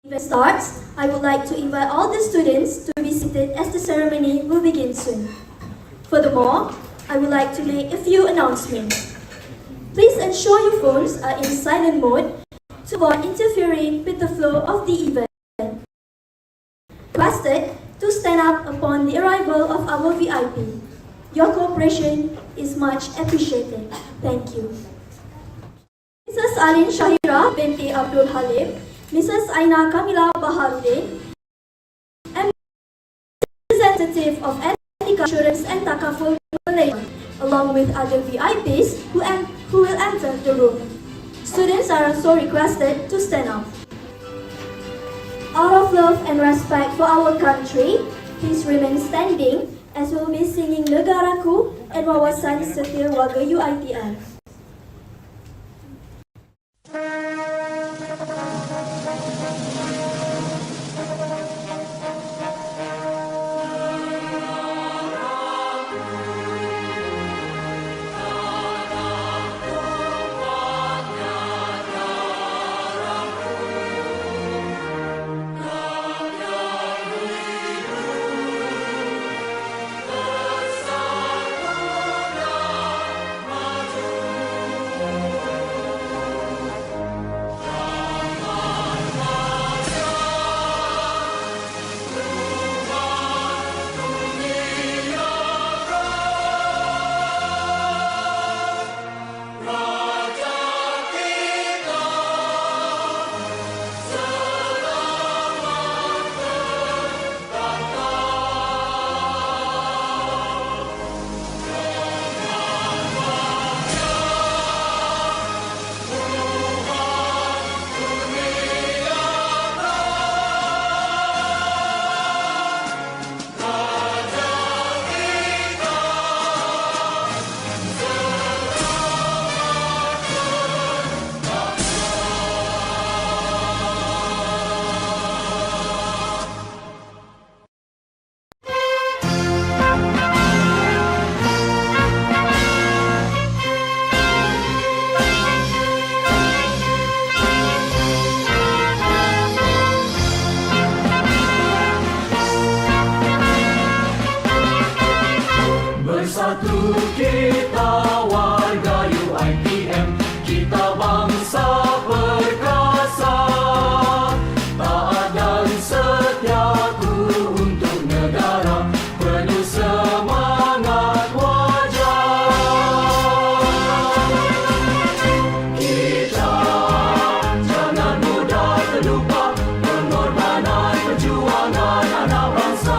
Event starts, I would like to invite all the students to be seated as the ceremony will begin soon. Furthermore, I would like to make a few announcements. Please ensure your phones are in silent mode to avoid interfering with the flow of the event. Requested to stand up upon the arrival of our VIP. Your cooperation is much appreciated. Thank you. Mrs. Alin Shahira binti Abdul Halim, Mrs. Aina Kamila Baharudin, and representative of Etiqa Insurance and Takaful Malaysia, along with other VIPs who will enter the room. Students are also requested to stand up. Out of love and respect for our country, please remain standing as we will be singing Negaraku and Wawasan Setia Warga UiTM. Bersatu kita warga UiTM, kita bangsa perkasa, taat dan setiaku untuk negara, penuh semangat wajar. Kita jangan mudah terlupa pengorbanan perjuangan anak bangsa.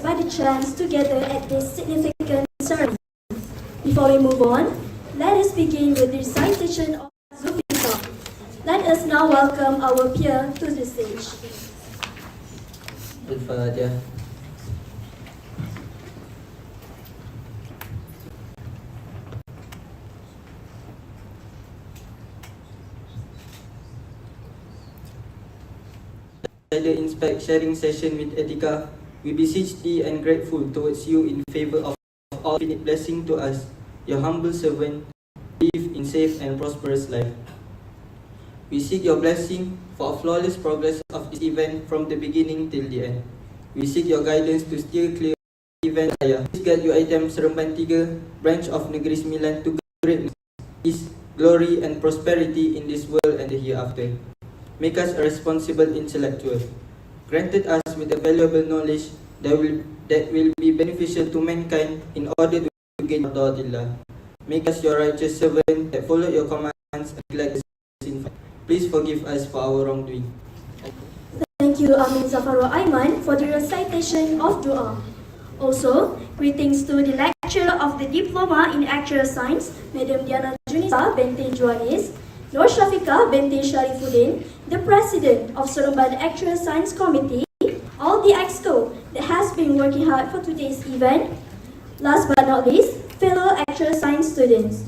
By the chance together at this significant ceremony. Before we move on, let us begin with the recitation of Zufi song. Let us now welcome our peer to the stage. Al-Fatiha. The inspect sharing session with Etiqa, we beseech thee and grateful towards you in favor of all infinite blessing to us, your humble servant, live in safe and prosperous life. We seek your blessing for a flawless progress of this event from the beginning till the end. We seek your guidance to steer clear of events. Please guide UiTM Seremban 3, branch of Negeri Sembilan to greatness, peace, glory and prosperity in this world and the hereafter. Make us a responsible intellectual. Granted us with a valuable knowledge that will be beneficial to mankind in order to gain Ta'atillah. Make us your righteous servant that follow your commands and neglect the sin. Please forgive us for our wrongdoing. Thank you, Amin Zafarul Aiman, for the recitation of dua. Also, greetings to the lecturer of the Diploma in Actuarial Science, Madam Diana Junisa Bente Juanis, Nur Shafika Bente Sharifuddin, the President of Seremban Actuarial Science Committee, all the EXCO that has been working hard for today's event. Last but not least, fellow Actuarial Science students.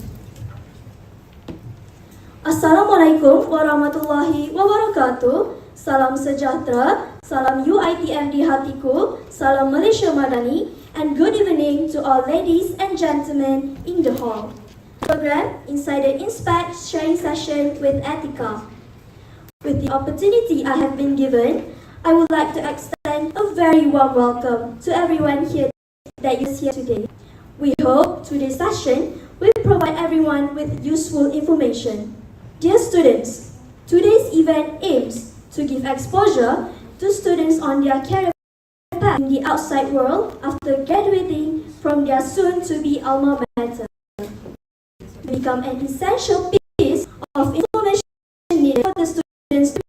Assalamualaikum warahmatullahi wabarakatuh. Salam sejahtera, salam UiTM di hatiku, salam Malaysia Madani, and good evening to all ladies and gentlemen in the hall. Program inside the Inspect sharing session with Etiqa. With the opportunity I have been given, I would like to extend a very warm welcome to everyone here that is here today. We hope today's session will provide everyone with useful information. Dear students, today's event aims to give exposure to students on their career path in the outside world after graduating from their soon-to-be alma mater. Become an essential piece of information needed for the students to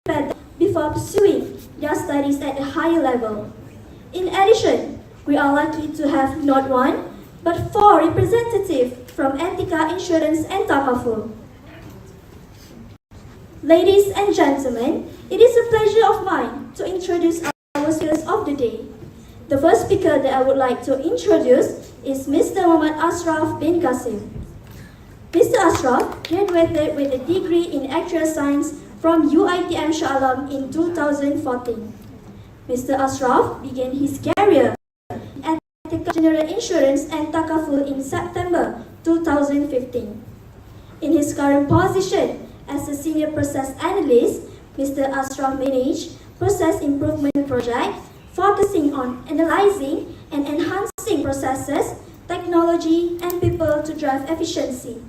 prepare before pursuing their studies at a higher level. In addition, we are lucky to have not one, but 4 representatives from Etiqa Insurance and Takaful. Ladies and gentlemen, it is a pleasure of mine to introduce our speakers of the day. The first speaker that I would like to introduce is Mr. Muhammad Ashraf bin Qasim. Mr. Ashraf graduated with a degree in Actuarial Science from UiTM Shah Alam in 2014. Mr. Ashraf began his career at Etiqa General Insurance and Takaful in September 2015. In his current position as a senior process analyst, Mr. Ashraf managed process improvement project focusing on analyzing and enhancing processes, technology, and people to drive efficiency.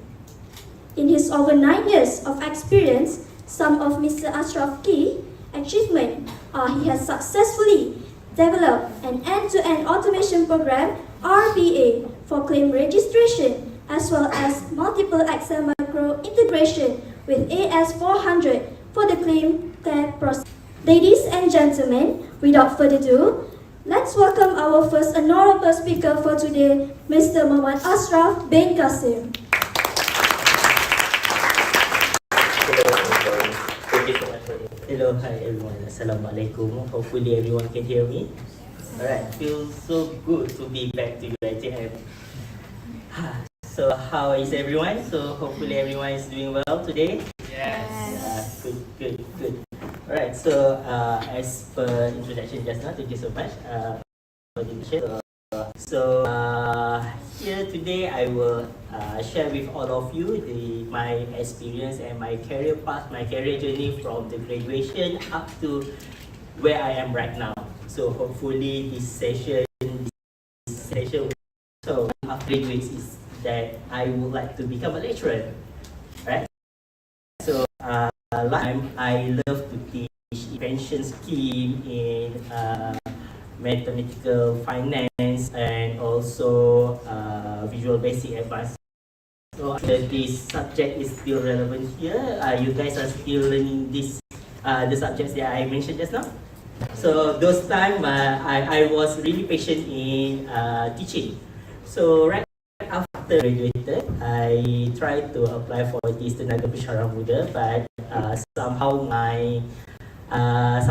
In his over 9 years of experience, some of Mr. Ashraf's key achievements are he has successfully developed an end-to-end automation program (RPA) for claim registration, as well as multiple Excel macro integration with AS400 for the claim process. Ladies and gentlemen, without further ado, let's welcome our first honorable speaker for today, Mr. Muhammad Ashraf bin Qasim. Hello, hi everyone. Assalamualaikum. Hopefully everyone can hear me. Alright, feels so good to be back to UiTM. So how is everyone? So hopefully everyone is doing well today. Yes. Good. Alright, so as per introduction just now, thank you so much for the introduction. Here today I will share with all of you my experience and my career path, my career journey from the graduation up to where I am right now. So hopefully this session so after graduates is that I would like to become a lecturer, right? So last time I love to teach pension scheme in mathematical finance and also visual basic advanced. So this subject is still relevant here. You guys are still learning this the subjects that I mentioned just now. So those time I was really patient in teaching. So right after graduated, I tried to apply for this tenaga pensyarah muda, but somehow my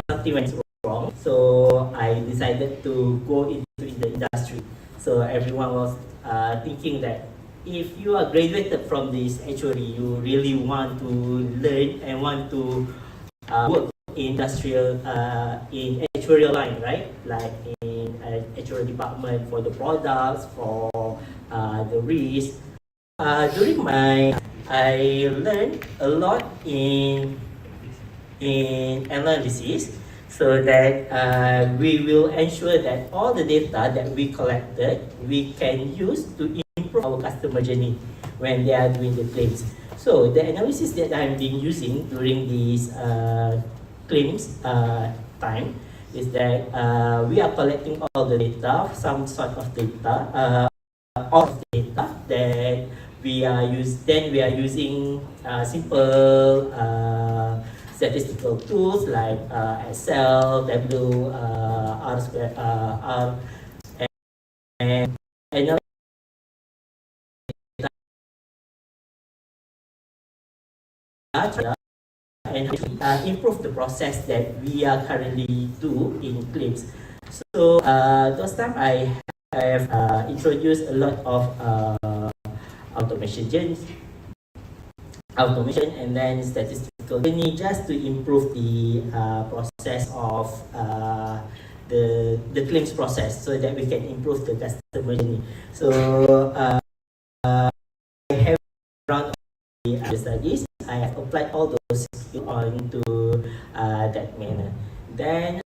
something went wrong. So I decided to go into the industry. So everyone was thinking that if you are graduated from this, actually you really want to learn and want to work in industrial in actuarial line, right? Like in actuarial department for the products, for the risk. During my, I learned a lot in analysis. so that we will ensure that all the data that we collected, we can use to improve our customer journey when they are doing the claims. So the analysis that I've been using during these claims time is that we are collecting all the data, some sort of data, all of data that we are using simple statistical tools like Excel, Tableau, R square, R, and analyze data and improve the process that we are currently do in claims. So those time I have introduced a lot of automation and then statistical journey just to improve the process of the claims process so that we can improve the customer journey. So I have run the studies. I have applied all those skills onto that manner. Then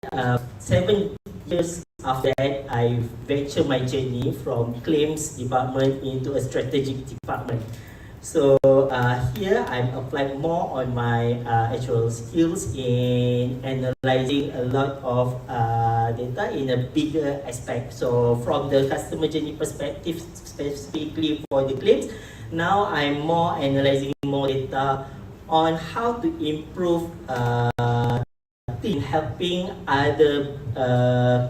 7 years after that, I ventured my journey from claims department into a strategic department. So here I'm applying more on my actual skills in analyzing a lot of data in a bigger aspect. So from the customer journey perspective, specifically for the claims, now I'm more analyzing more data on how to improve in helping other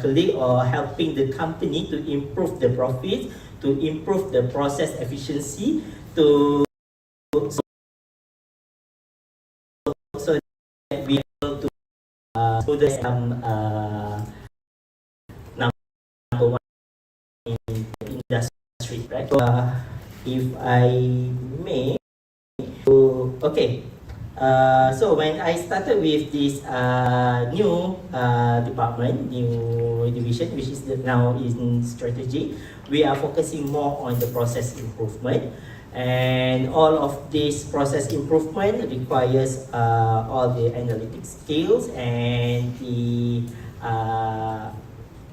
colleague or helping the company to improve the profit, to improve the process efficiency, to so that we are able to so there's some number one in the industry, right? So, if I may, okay. So when I started with this new department, new division, which is now in strategy, we are focusing more on the process improvement. And all of this process improvement requires all the analytic skills and the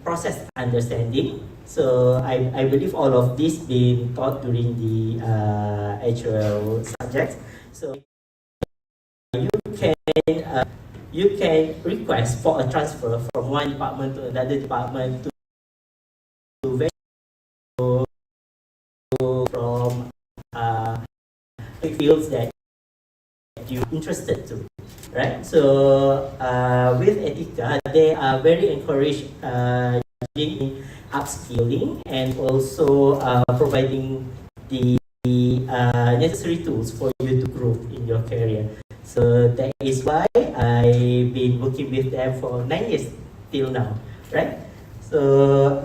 process understanding. So I believe all of this being taught during the actual subjects. So you can request for a transfer from one department to another department to from fields that you're interested to, right? So with Etiqa, they are very encouraged in upskilling and also providing the necessary tools for you to grow in your career. So that is why I've been working with them for 9 years till now, right? So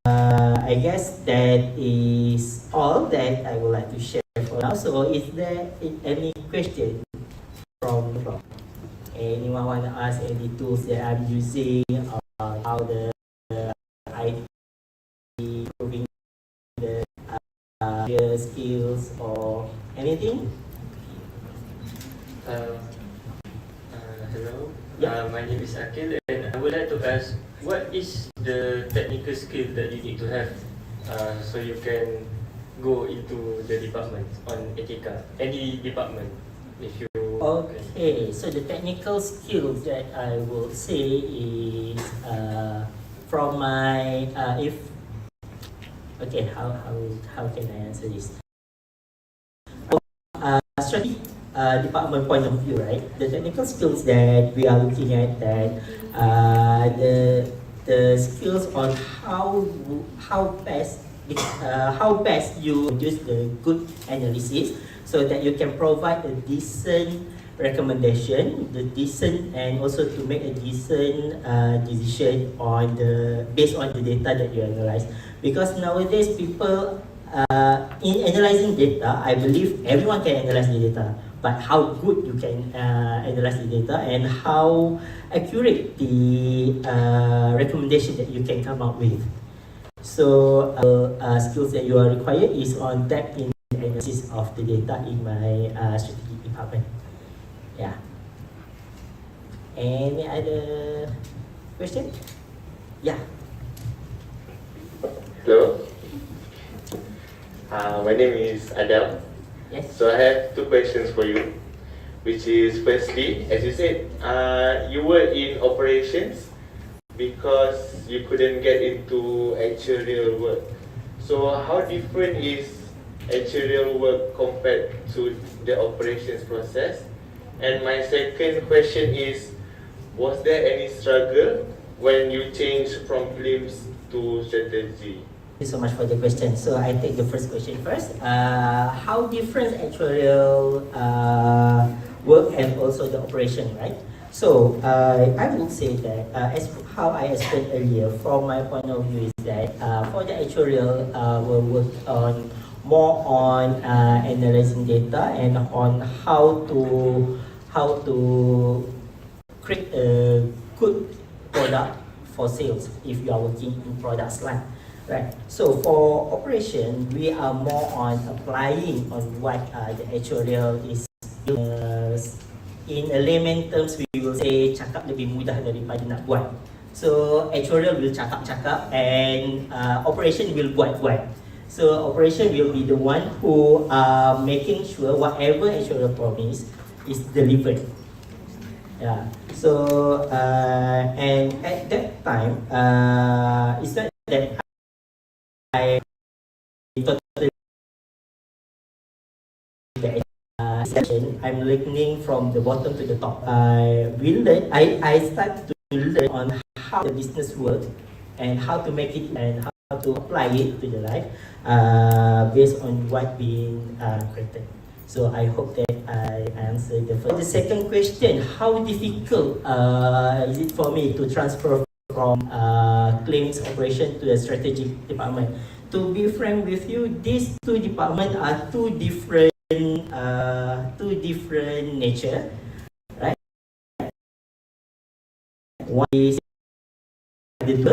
I guess that is all that I would like to share for now. So is there any question from the floor? Anyone want to ask any tools that I'm using or how the IT improving the skills or anything? Hello, Yeah. my name is Akil and I would like to ask what is the technical skill that you need to have so you can go into the department on Etiqa, any department if you Okay, so the technical skills that I will say is from my if okay how can I answer this? Strategy department point of view, right? The technical skills that we are looking at that the skills on how best you use the good analysis so that you can provide a decent recommendation, the decent and also to make a decent decision on the based on the data that you analyze. Because nowadays people in analyzing data, I believe everyone can analyze the data, but how good you can analyze the data and how accurate the recommendation that you can come up with. So skills that you are required is on depth in analysis of the data in my strategic department. Yeah. Any other question? Yeah. Hello, my name is Adam. Yes. So I have two questions for you, which is firstly, as you said, you were in operations because you couldn't get into actuarial work. So how different is actuarial work compared to the operations process? And my second question is, was there any struggle when you changed from claims to strategy? Thank you so much for the question. So I take the first question first. How different actuarial work and also the operation, right? So I would say that as how I explained earlier, from my point of view is that for the actuarial, we'll work on more on analyzing data and on how to create a good product for sales if you are working in products line. Right. So for operation, we are more on applying on what the actuarial is. In a layman terms, we will say cakap lebih mudah daripada nak buat. So actuarial will cakap-cakap and operation will buat-buat. So operation will be the one who are making sure whatever actuarial promise is delivered. Yeah. So and at that time, it's not that I totally session. I'm learning from the bottom to the top. I start to learn on how the business works and how to make it and how to apply it to the life based on what being created. So I hope that I answered the first. The second question: how difficult is it for me to transfer from claims operation to the strategic department? To be frank with you, these two departments are two different nature, right? One is the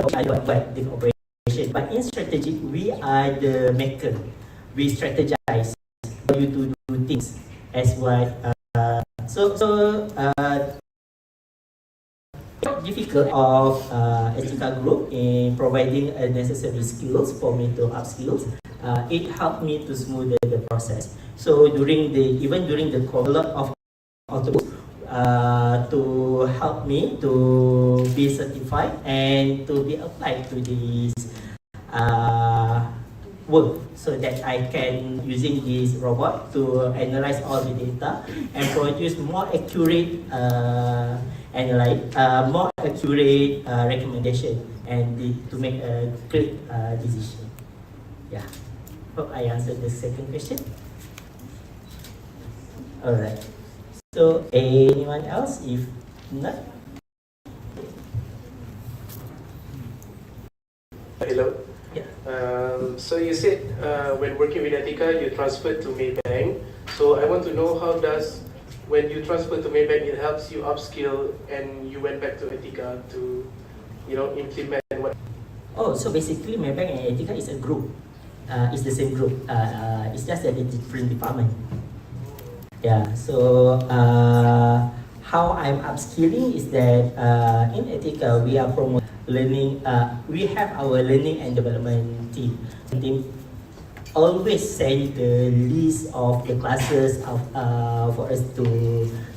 operation, but in strategic, we are the maker. We strategize for you to do things as what. Difficult of Etiqa group in providing necessary skills for me to upskills. It helped me to smoother the process. So during the COVID, a lot of autobus to help me to be certified and to be applied to this work, so that I can using this robot to analyze all the data and produce more accurate more accurate recommendation and to make a great decision. Yeah. Hope I answered the second question. Alright. So anyone else? If not, hello. yeah. So you said when working with Etiqa, you transferred to Maybank. So I want to know, how does, when you transfer to Maybank, it helps you upskill and you went back to Etiqa to, implement what? Oh, so basically Maybank and Etiqa is a group. It's the same group. It's just that it's different department. Yeah. So how I'm upskilling is that in Etiqa we are promoting learning. We have our learning and development team. Always send the list of the classes for us to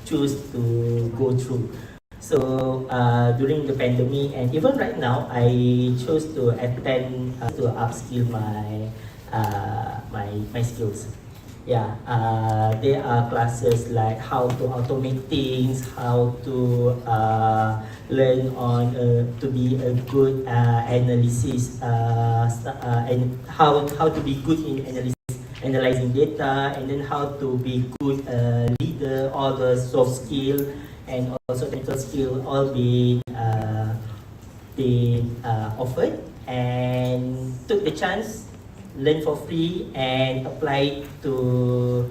choose to go through. So during the pandemic and even right now, I chose to attend to upskill my skills. Yeah, there are classes like how to automate things, how to learn on to be a good analysis, and how to be good in analyzing data, and then how to be good leader, all the soft skill and also technical skill all being offered, and took the chance, learn for free and apply to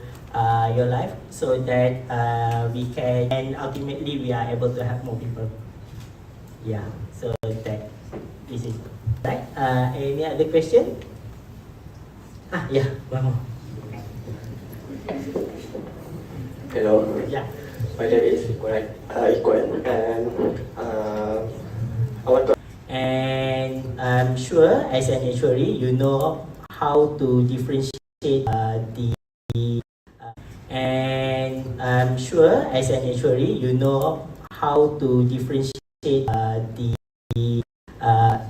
your life, so that we can, and ultimately we are able to help more people. Yeah, so that is it. Right? Any other question? Yeah, one more. Hello, Yeah. my name is Iqbal, and And I'm sure as an actuary, you know how to differentiate the and I'm sure as an actuary, you know how to differentiate the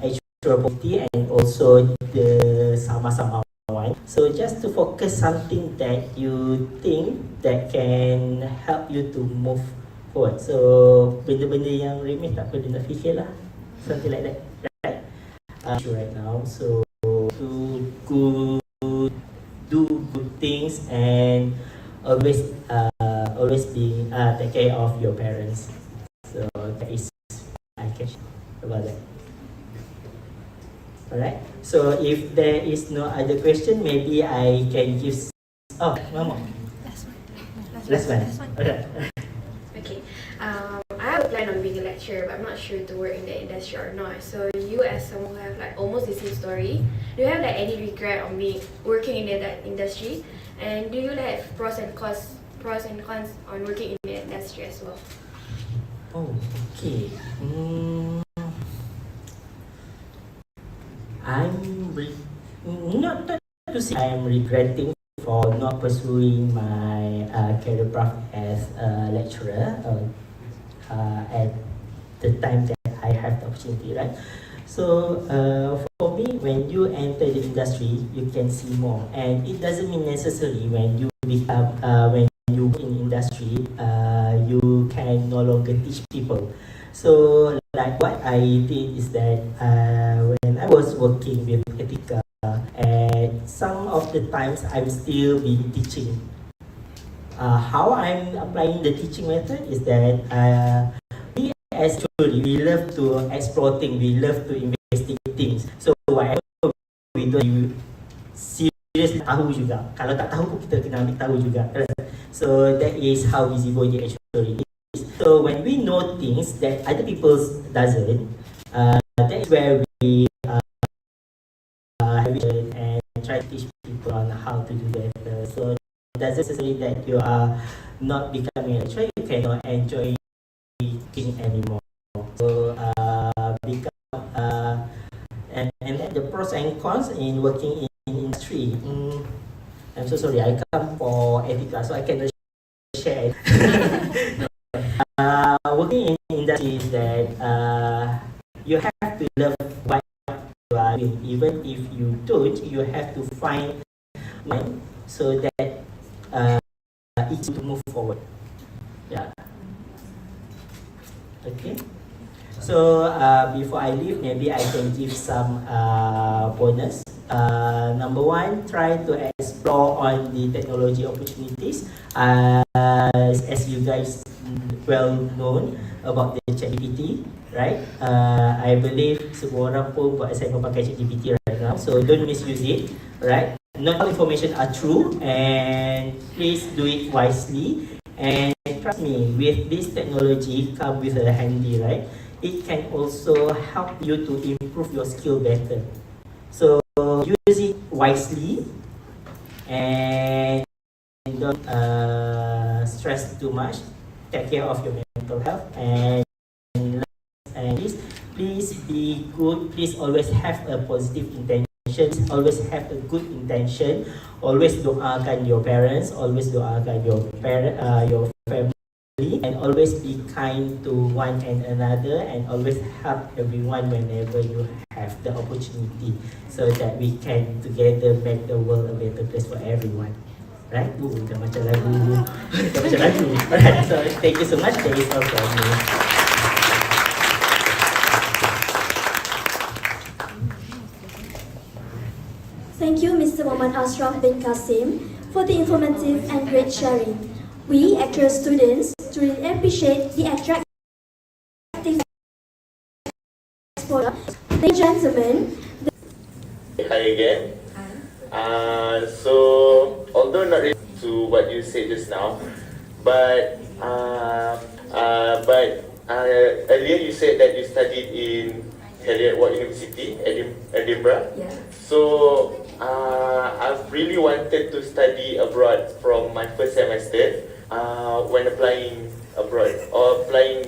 actual property and also the sama-sama one. So just to focus something that you think that can help you to move forward. So benda-benda yang remeh tak perlu nak fikir lah. Something like that, right? Right now, so to do good things and always be take care of your parents. So that is I can share about that. Alright. So if there is no other question, maybe I can give. Oh, one more. Last one. Okay. Okay. I have a plan on being a lecturer, but I'm not sure to work in the industry or not. So you, as someone who have like almost the same story, do you have like any regret on being working in that industry? And do you like have pros and cons on working in the industry as well? Oh, okay. Not to say I'm regretting for not pursuing my career path as a lecturer at the time that I have the opportunity, right? So for me, when you enter the industry, you can see more, and it doesn't mean necessarily when you become when you in industry, you can no longer teach people. So like what I did is that when I was working with Etiqa, and some of the times I'm still been teaching. How I'm applying the teaching method is that we as children, we love to explore things, we love to investigate things. So whatever we do, you seriously tahu juga. Kalau tak tahu pun kita kena ambil tahu juga. So that is how busybody actually is. So when we know things that other people doesn't, that is where we have it and try to teach people on how to do better. So doesn't necessarily that you are not becoming a lecturer, you cannot enjoy teaching anymore. So become and then the pros and cons in working in industry. I'm so sorry, I come for Etiqa, so I cannot share. Working in industry is that you have to love what you are doing. Even if you don't, you have to find one so that it's to move forward. Yeah. Okay. So before I leave, maybe I can give some bonus. Number one, try to explore on the technology opportunities. As you guys well known about the ChatGPT, right? I believe semua orang pun buat assignment pakai ChatGPT right now, so don't misuse it, right? Not all information are true, and please do it wisely. And trust me, with this technology come with a handy, right? It can also help you to improve your skill better. So use it wisely and don't stress too much. Take care of your mental health and please be good. Please always have a positive intention. Always have a good intention. Always doakan your parents. Always doakan your family, and always be kind to one and another, and always help everyone whenever you have the opportunity, so that we can together make the world a better place for everyone. Right? Dah macam lagu. Dah macam lagu. Alright, so thank you so much. That is all from me. Thank you, Mr. Muhammad Ashraf bin Qasim, for the informative and great sharing. We, actual students, truly appreciate the attractive exposure. Ladies and gentlemen, Hi again. So, although not related to what you said just now, but earlier you said that you studied in Heriot-Watt University, Edinburgh. Yeah. So, I've really wanted to study abroad from my first semester when applying abroad or applying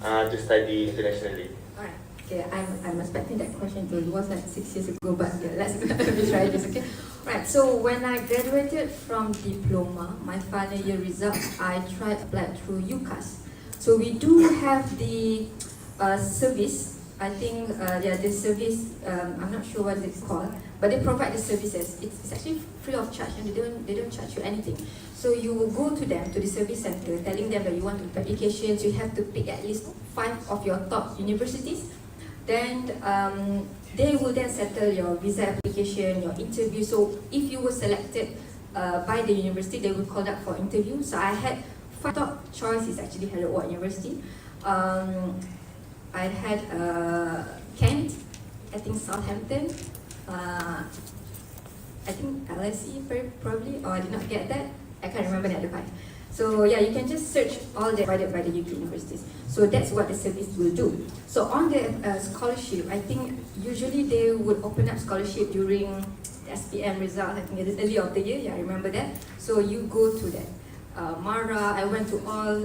to study internationally. Alright. Okay, I'm expecting that question to. It was like 6 years ago, but yeah, let's try this. Okay, right. So when I graduated from diploma, my final year results, I tried applied through UCAS. So we do have the service. I think the service. I'm not sure what it's called, but they provide the services. It's actually free of charge, and they don't charge you anything. So you will go to them, to the service center, telling them that you want to do applications. You have to pick at least 5 of your top universities. Then they will then settle your visa application, your interview. So if you were selected by the university, they will call up for interview. So I had 5 top choice is actually Heriot University. I had Kent, I think Southampton, I think LSE probably, or I did not get that. I can't remember the other 5. So yeah, you can just search all the provided by the UK universities. So that's what the service will do. So on the scholarship, I think usually they would open up scholarship during the SPM results. I think it is early of the year. Yeah, I remember that. So you go to that. Mara, I went to all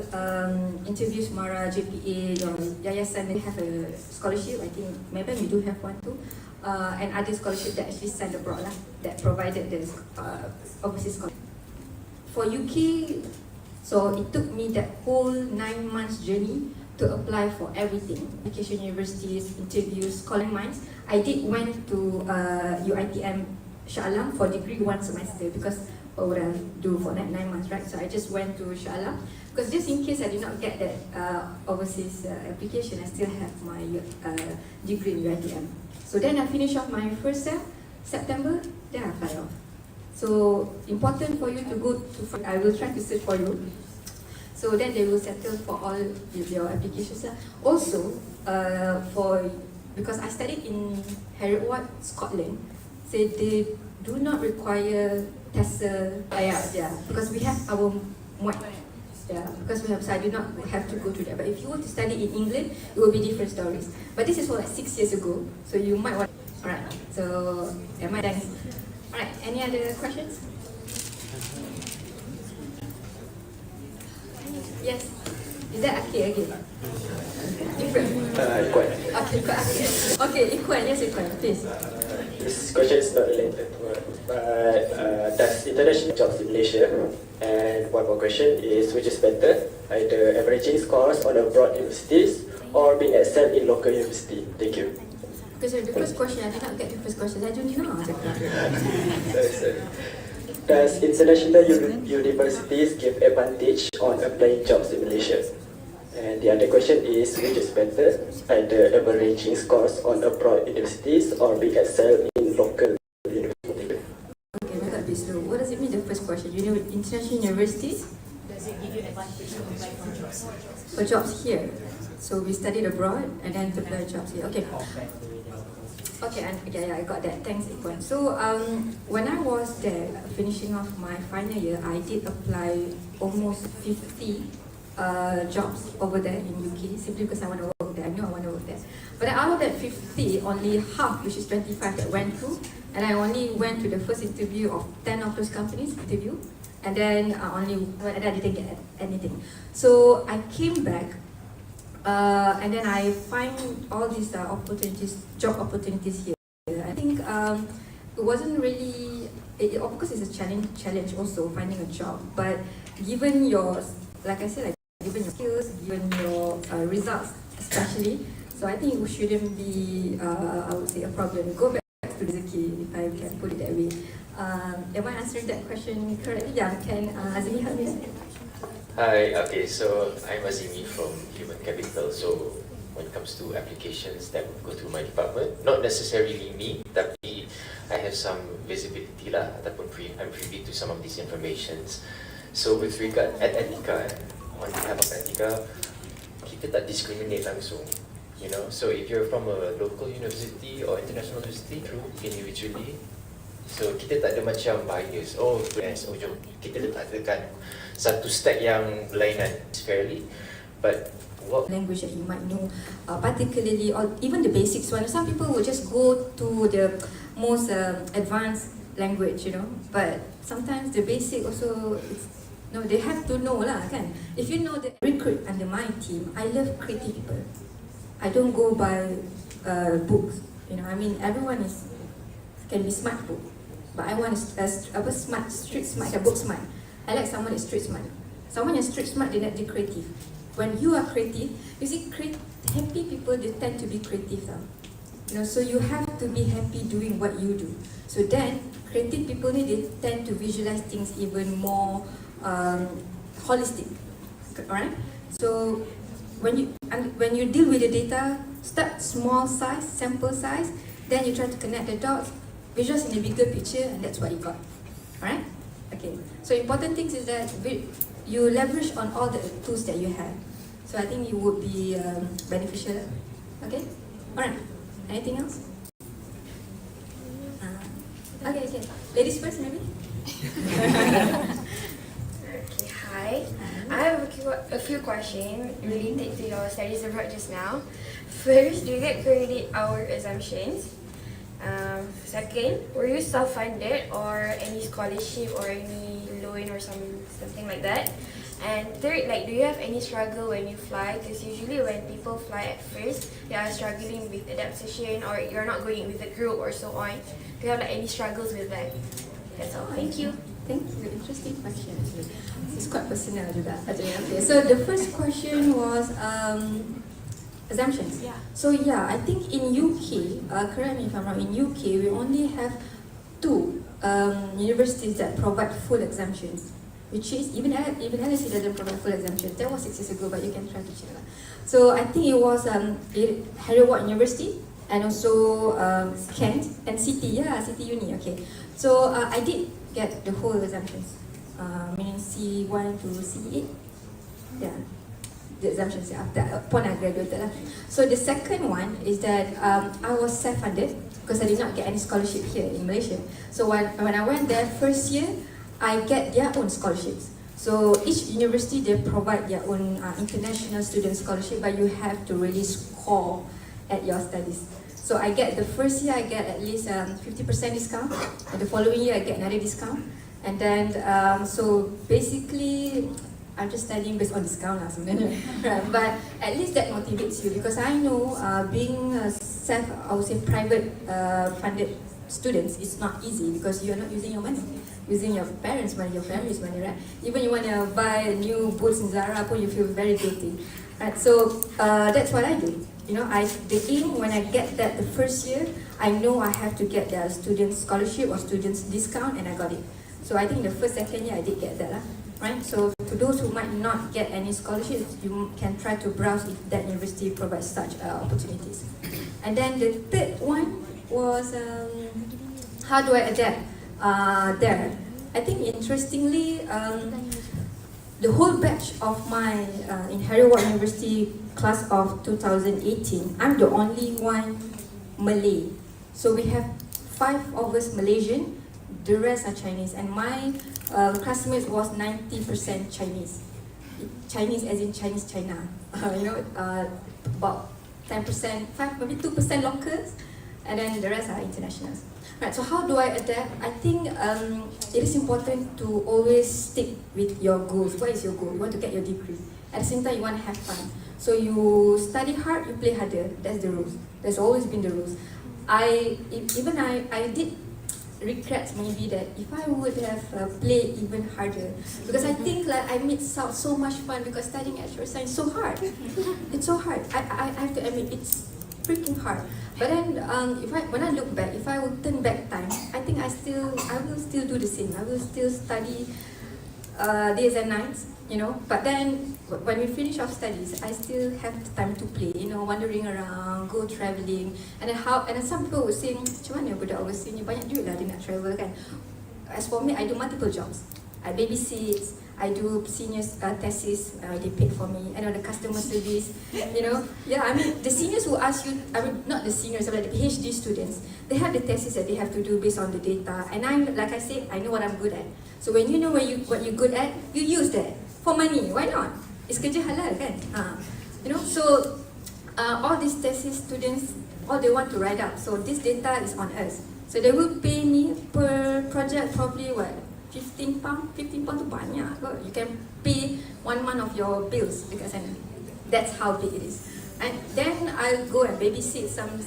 interviews. Mara, JPA, or Yayasan, they have a scholarship. I think maybe we do have one too. And other scholarship that actually sent abroad that provided the overseas scholarship. For UK, so it took me that whole 9 months journey to apply for everything. Application universities, interviews, calling minds. I did went to UiTM Shah Alam for degree 1 semester because what would I do for that 9 months, right? So I just went to Shah Alam because just in case I did not get that overseas application, I still have my degree in UiTM. So then I finished off my first sem, September, then I fly off. So important for you to go to, I will try to search for you. So then they will settle for all your applications. Also, because I studied in Heriot Scotland, so they do not require TESOL IELTS, because we have our MWAT. Because we have, so I do not have to go to that. But if you want to study in England, it will be different stories. But this is for like 6 years ago, so you might want. Alright, so am I done? Alright, any other questions? Yes. Is that Akil again? Different. Ikhwan. Okay, Ikhwan, yes, Ikhwan, please. This question is not related to her, but does international jobs in Malaysia? And one more question is, which is better, either averaging scores on abroad universities or being excelled in local university? Thank you. Because the first question, I did not get the first question. I don't know. Does international universities give advantage on applying jobs in Malaysia? And the other question is, which is better, either averaging scores on abroad universities or being excelled in local universities? Okay, we got this. So what does it mean, the first question? You know, international universities? Does it give you advantage to apply for jobs? For jobs here. So we studied abroad and then to apply jobs here. Okay. Okay, and I got that. Thanks, Ikhwan. So when I was there, finishing off my final year, I did apply almost 50 jobs over there in UK, simply because I want to work there. I knew I want to work there. But out of that 50, only half, which is 25, that went through. And I only went to the first interview of 10 of those companies, and then I didn't get anything. So I came back. And then I find all these job opportunities here. I think it wasn't really, of course it's a challenge also finding a job, but given your, like I said, given your skills, given your results especially, so I think it shouldn't be, I would say, a problem. Go back to the key, if I can put it that way. Am I answering that question correctly? Yeah, can Azmi help me? Hi, okay, so I'm Azimi from Human Capital. So when it comes to applications that would go through my department, not necessarily me, tapi I have some visibility lah, ataupun I'm privy to some of these informations. So with regard at Etiqa, on behalf of Etiqa, kita tak discriminate langsung, you know. So if you're from a local university or international university, through individually, so kita tak ada macam bias. Oh, yes, jom kita letakkan satu stack yang berlainan fairly, but what language that you might know, particularly, or even the basics one. Some people will just go to the most advanced language, you know, but sometimes the basic also, they have to know lah, kan? If you know the recruit under my team, I love creative people. I don't go by books. You know, I mean, everyone can be smart book, but I want a smart, street smart, a book smart. I like someone that's street smart. Someone that's street smart, they're not creative. When you are creative, you see, happy people, they tend to be creative. You know, so you have to be happy doing what you do. So then, creative people, they tend to visualize things even more holistic. Alright? So when you deal with the data, start small size, sample size, then you try to connect the dots, visualize in the bigger picture, and that's what you got. Alright? Okay. So important things is that you leverage on all the tools that you have. So I think it would be beneficial. Okay? Alright. Anything else? Okay. Ladies first, maybe? Okay, hi. I have a few questions related to your studies abroad just now. First, do you get credit hour exemptions? Second, were you self-funded or any scholarship or any loan or something like that? And third, like, do you have any struggle when you fly? Because usually when people fly at first, they are struggling with adaptation or you're not going with a group or so on. Do you have like any struggles with that? That's all. Thank you. Thank you. Interesting question. It's quite personal juga. Okay. So the first question was assumptions. Yeah. So yeah, I think in UK, correct me if I'm wrong, in UK we only have 2 universities that provide full exemptions, which is even LSE doesn't provide full exemptions. That was 6 years ago, but you can try to check. So I think it was Harry Ward University and also Kent and City. Yeah, City Uni. Okay. So I did get the whole exemptions, meaning C1 to C8. Yeah. The exemptions upon I graduated. So the second one is that I was self-funded because I did not get any scholarship here in Malaysia. So when I went there first year, I get their own scholarships. So each university, they provide their own international student scholarship, but you have to really score at your studies. So I get the first year, I get at least 50% discount, and the following year I get another discount. And then, so basically, I'm just studying based on discount lah sebenarnya. Right? But at least that motivates you because I know being I would say private funded students is not easy because you're not using your money, using your parents' money, your family's money, right? Even you want to buy a new boots in Zara, you feel very guilty. Right? So that's what I do. You know, the aim when I get that the first year, I know I have to get the student scholarship or students discount, and I got it. So I think the first, second year I did get that lah. Right? So to those who might not get any scholarships, you can try to browse if that university provides such opportunities. And then the third one was how do I adapt there? I think interestingly, the whole batch of my in Harry Ward University class of 2018, I'm the only one Malay. So we have 5 of us Malaysian, the rest are Chinese, and my classmates was 90% Chinese. Chinese as in Chinese China. About 10%, maybe 2% locals, and then the rest are internationals. Right, so how do I adapt? I think it is important to always stick with your goals. What is your goal? You want to get your degree. At the same time, you want to have fun. So you study hard, you play harder. That's the rules. That's always been the rules. I did regret maybe that if I would have played even harder, because I think like I missed out so much fun because studying actuarial science is so hard. It's so hard. I have to admit it's freaking hard. But then when I look back, if I would turn back time, I think I will still do the same. I will still study days and nights, you know. But then when we finish our studies, I still have time to play, you know, wandering around, go travelling. And then some people would say, macam mana budak overseas ni banyak duit lah dia nak travel kan. As for me, I do multiple jobs. I babysit, I do seniors thesis, they paid for me. I know the customer service, you know. Yeah, I mean the seniors who ask you, I mean not the seniors, but the PhD students, they have the thesis that they have to do based on the data. And like I said, I know what I'm good at. So when you know what you're good at, you use that for money. Why not? It's kerja halal kan? You know, so all these thesis students, all they want to write up. So this data is on us. So they will pay me per project probably what? 15 pound tu banyak. You can pay 1 month of your bills dekat sana. That's how big it is. And then I'll go and babysit some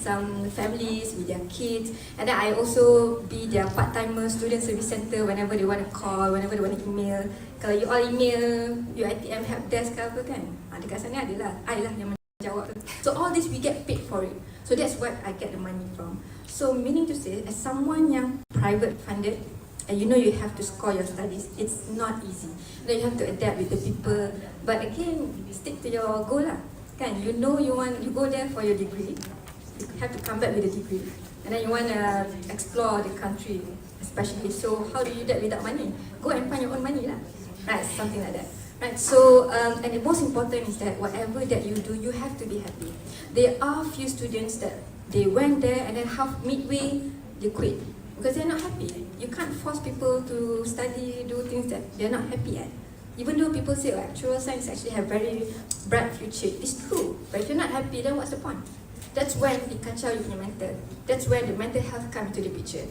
families with their kids, and then I also be their part-timer student service center whenever they want to call, whenever they want to email. Kalau you all email, you ITM help desk ke apa kan, dekat sana adalah I lah yang menjawab. So all this we get paid for it. So that's what I get the money from. So meaning to say, as someone yang private funded, and you know you have to score your studies, it's not easy. Then you have to adapt with the people. But again, stick to your goal lah. Kan, you know you go there for your degree, you have to come back with a degree, and then you want to explore the country, especially. So how do you do that without money? Go and find your own money lah, right? Something like that, right? So and the most important is that whatever that you do, you have to be happy. There are few students that they went there and then midway they quit because they're not happy. You can't force people to study, do things that they're not happy at. Even though people say actual science actually have very bright future, it's true. But if you're not happy, then what's the point? That's when it kacau you punya mental. That's when the mental health comes into the picture,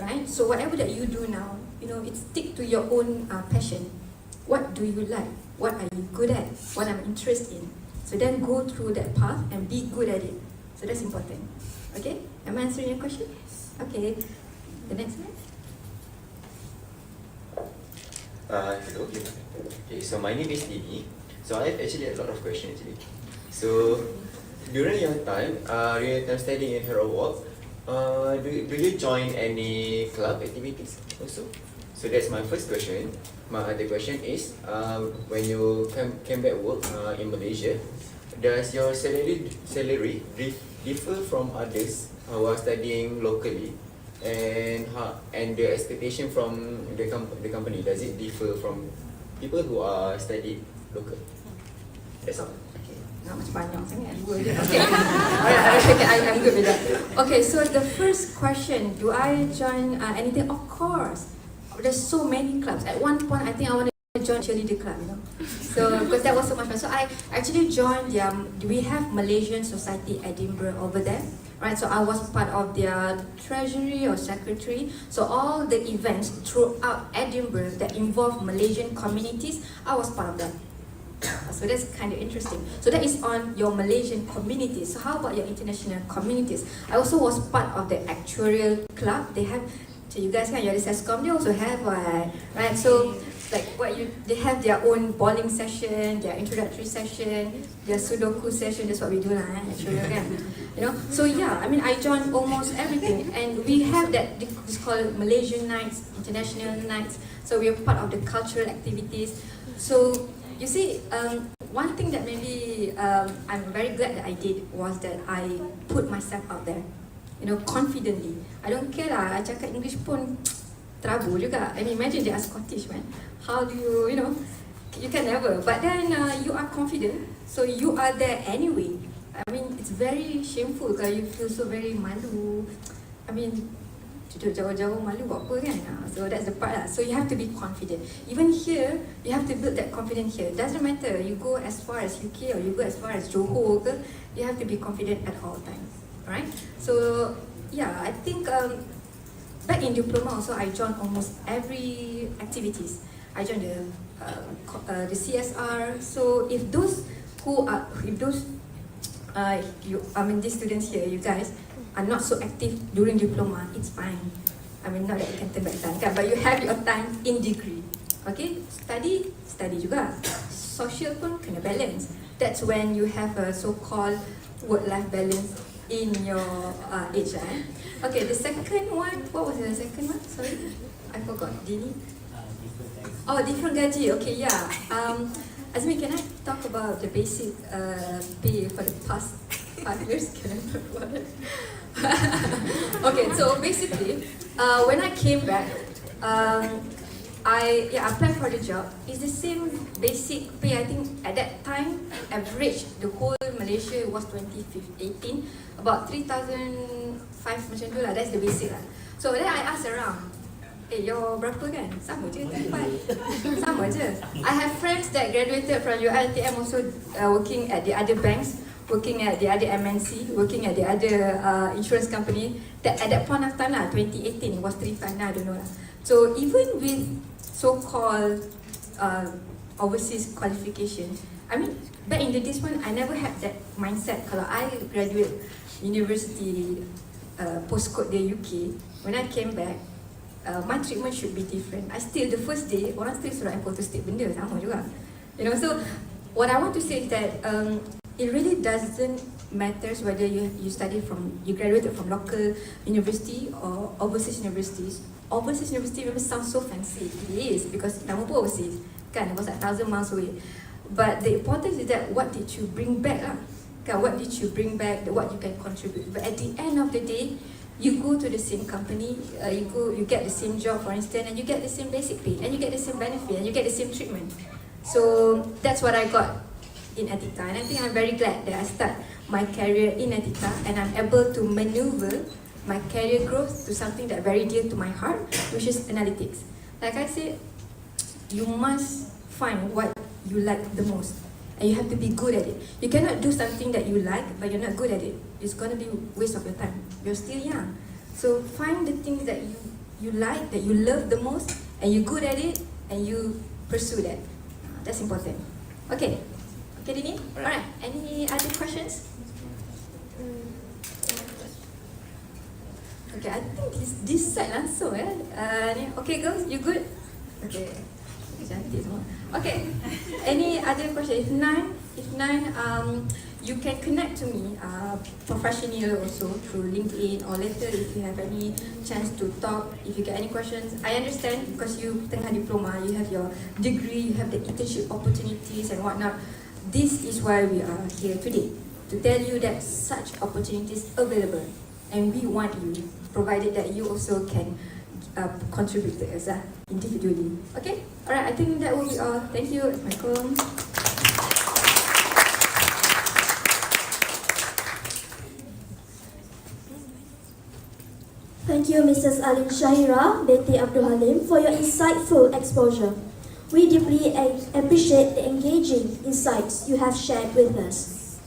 right? So whatever that you do now, you know, it's stick to your own passion. What do you like? What are you good at? What I'm interested in. So then go through that path and be good at it. So that's important. Okay? Am I answering your question? Okay. The next one. Hello. Okay, so my name is Dini. So I have actually a lot of questions actually. So during your time, studying in Hero Walk, do you join any club activities also? So that's my first question. My other question is, when you came back work in Malaysia, does your salary differ from others who are studying locally? And the expectation from the company, does it differ from people who are studied local? That's all. Okay, not much banyak sangat, dua je. Okay, alright, okay, I'm good with that. Okay, so the first question, do I join anything? Of course, there's so many clubs. At one point, I think I want to join cheerleader club, you know. So because that was so much fun. So I actually joined we have Malaysian Society Edinburgh over there. Right, so I was part of their treasury or secretary. So all the events throughout Edinburgh that involve Malaysian communities, I was part of that. So that's kind of interesting. So that is on your Malaysian communities. So how about your international communities? I also was part of the actuarial club. They have, so you guys can, you're the SESCOM, they also have one, right? So like they have their own bowling session, their introductory session, their Sudoku session. That's what we do lah, actuarial kan. You know, so yeah, I mean, I joined almost everything, and we have that, it's called Malaysian nights, international nights. So we are part of the cultural activities. So you see, one thing that maybe I'm very glad that I did was that I put myself out there, you know, confidently. I don't care lah, I cakap English pun trouble juga. I mean, imagine they are Scottish, man. How do you know, you can never. But then you are confident, so you are there anyway. I mean, it's very shameful kalau you feel so very malu. I mean, jauh-jauh malu buat apa kan? So that's the part lah. So you have to be confident. Even here, you have to build that confidence here. Doesn't matter, you go as far as UK or you go as far as Johor ke, you have to be confident at all times. Right? So yeah, I think back in diploma also, I joined almost every activities. I joined the CSR. So if those these students here, you guys are not so active during diploma, it's fine. I mean, not that you can turn back time, but you have your time in degree. Okay, study juga. Social pun kena balance. That's when you have a so-called work-life balance in your age. Okay, the second one, what was the second one? Sorry, I forgot. Dini? Oh, different gaji. Okay, yeah. Azmi, can I talk about the basic pay for the past 5 years? Can I talk about it? Okay, so basically, when I came back, I applied for the job. It's the same basic pay. I think at that time, average the whole Malaysia was 2018, about 3,500 macam tu lah. That's the basic lah. So then I asked around, your berapa kan? Sama je, sama je. I have friends that graduated from UiTM also working at the other banks, working at the other MNC, working at the other insurance company. That at that point of time lah, 2018, it was 3,500, I don't know lah. So even with so-called overseas qualification, I mean, back in the days when I never had that mindset. Kalau I graduate university postcode di UK, when I came back, my treatment should be different. I still, the first day, orang still suruh I photostat benda, sama juga. You know, so what I want to say is that it really doesn't matter whether you graduated from local university or overseas universities. Overseas university memang sounds so fancy. It is, because nama pun overseas, kan? It was like 1,000 miles away. But the importance is that what did you bring back lah? Kan, what did you bring back? What you can contribute. But at the end of the day, you go to the same company, you get the same job, for instance, and you get the same basic pay, and you get the same benefit, and you get the same treatment. So that's what I got in Etiqa, and I think I'm very glad that I start my career in Etiqa, and I'm able to maneuver my career growth to something that very dear to my heart, which is analytics. Like I said, you must find what you like the most, and you have to be good at it. You cannot do something that you like but you're not good at it. It's gonna be a waste of your time. You're still young, so find the things that you like, that you love the most, and you're good at it, and you pursue that. That's important. Okay, Dini. Alright. Any other questions? Okay, I think this side langsung okay girls, you good? Okay. Cantik semua. Okay. Any other question? If none, you can connect to me professionally also through LinkedIn, or later if you have any chance to talk. If you get any questions, I understand because you tengah diploma, you have your degree, you have the internship opportunities and whatnot. This is why we are here today, to tell you that such opportunities available, and we want you, provided that you also can contribute to us individually. Okay? Alright, I think that will be all. Thank you. Assalamualaikum. Thank you, Mrs. Alin Shahira binti Abdul Halim, for your insightful exposure. We deeply appreciate the engaging insights you have shared with us.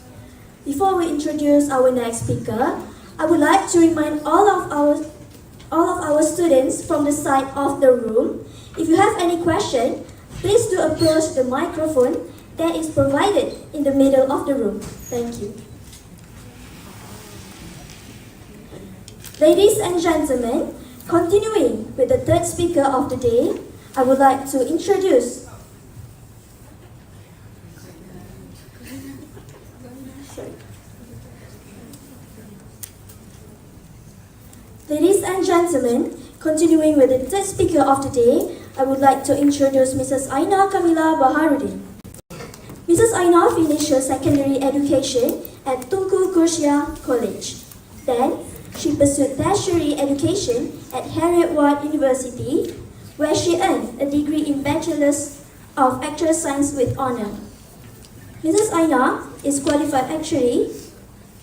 Before we introduce our next speaker, I would like to remind all of our students from the side of the room, if you have any question, please do approach the microphone that is provided in the middle of the room. Thank you. Ladies and gentlemen, continuing with the third speaker of the day, I would like to introduce Ladies and gentlemen, continuing with the third speaker of the day, I would like to introduce Mrs. Aina Kamila Baharudin. Mrs. Aina finished her secondary education at Tunku Kursia College. Then, she pursued tertiary education at Harriet Ward University, where she earned a degree in Bachelor's of Actuarial Science with honor. Mrs. Aina is qualified actuary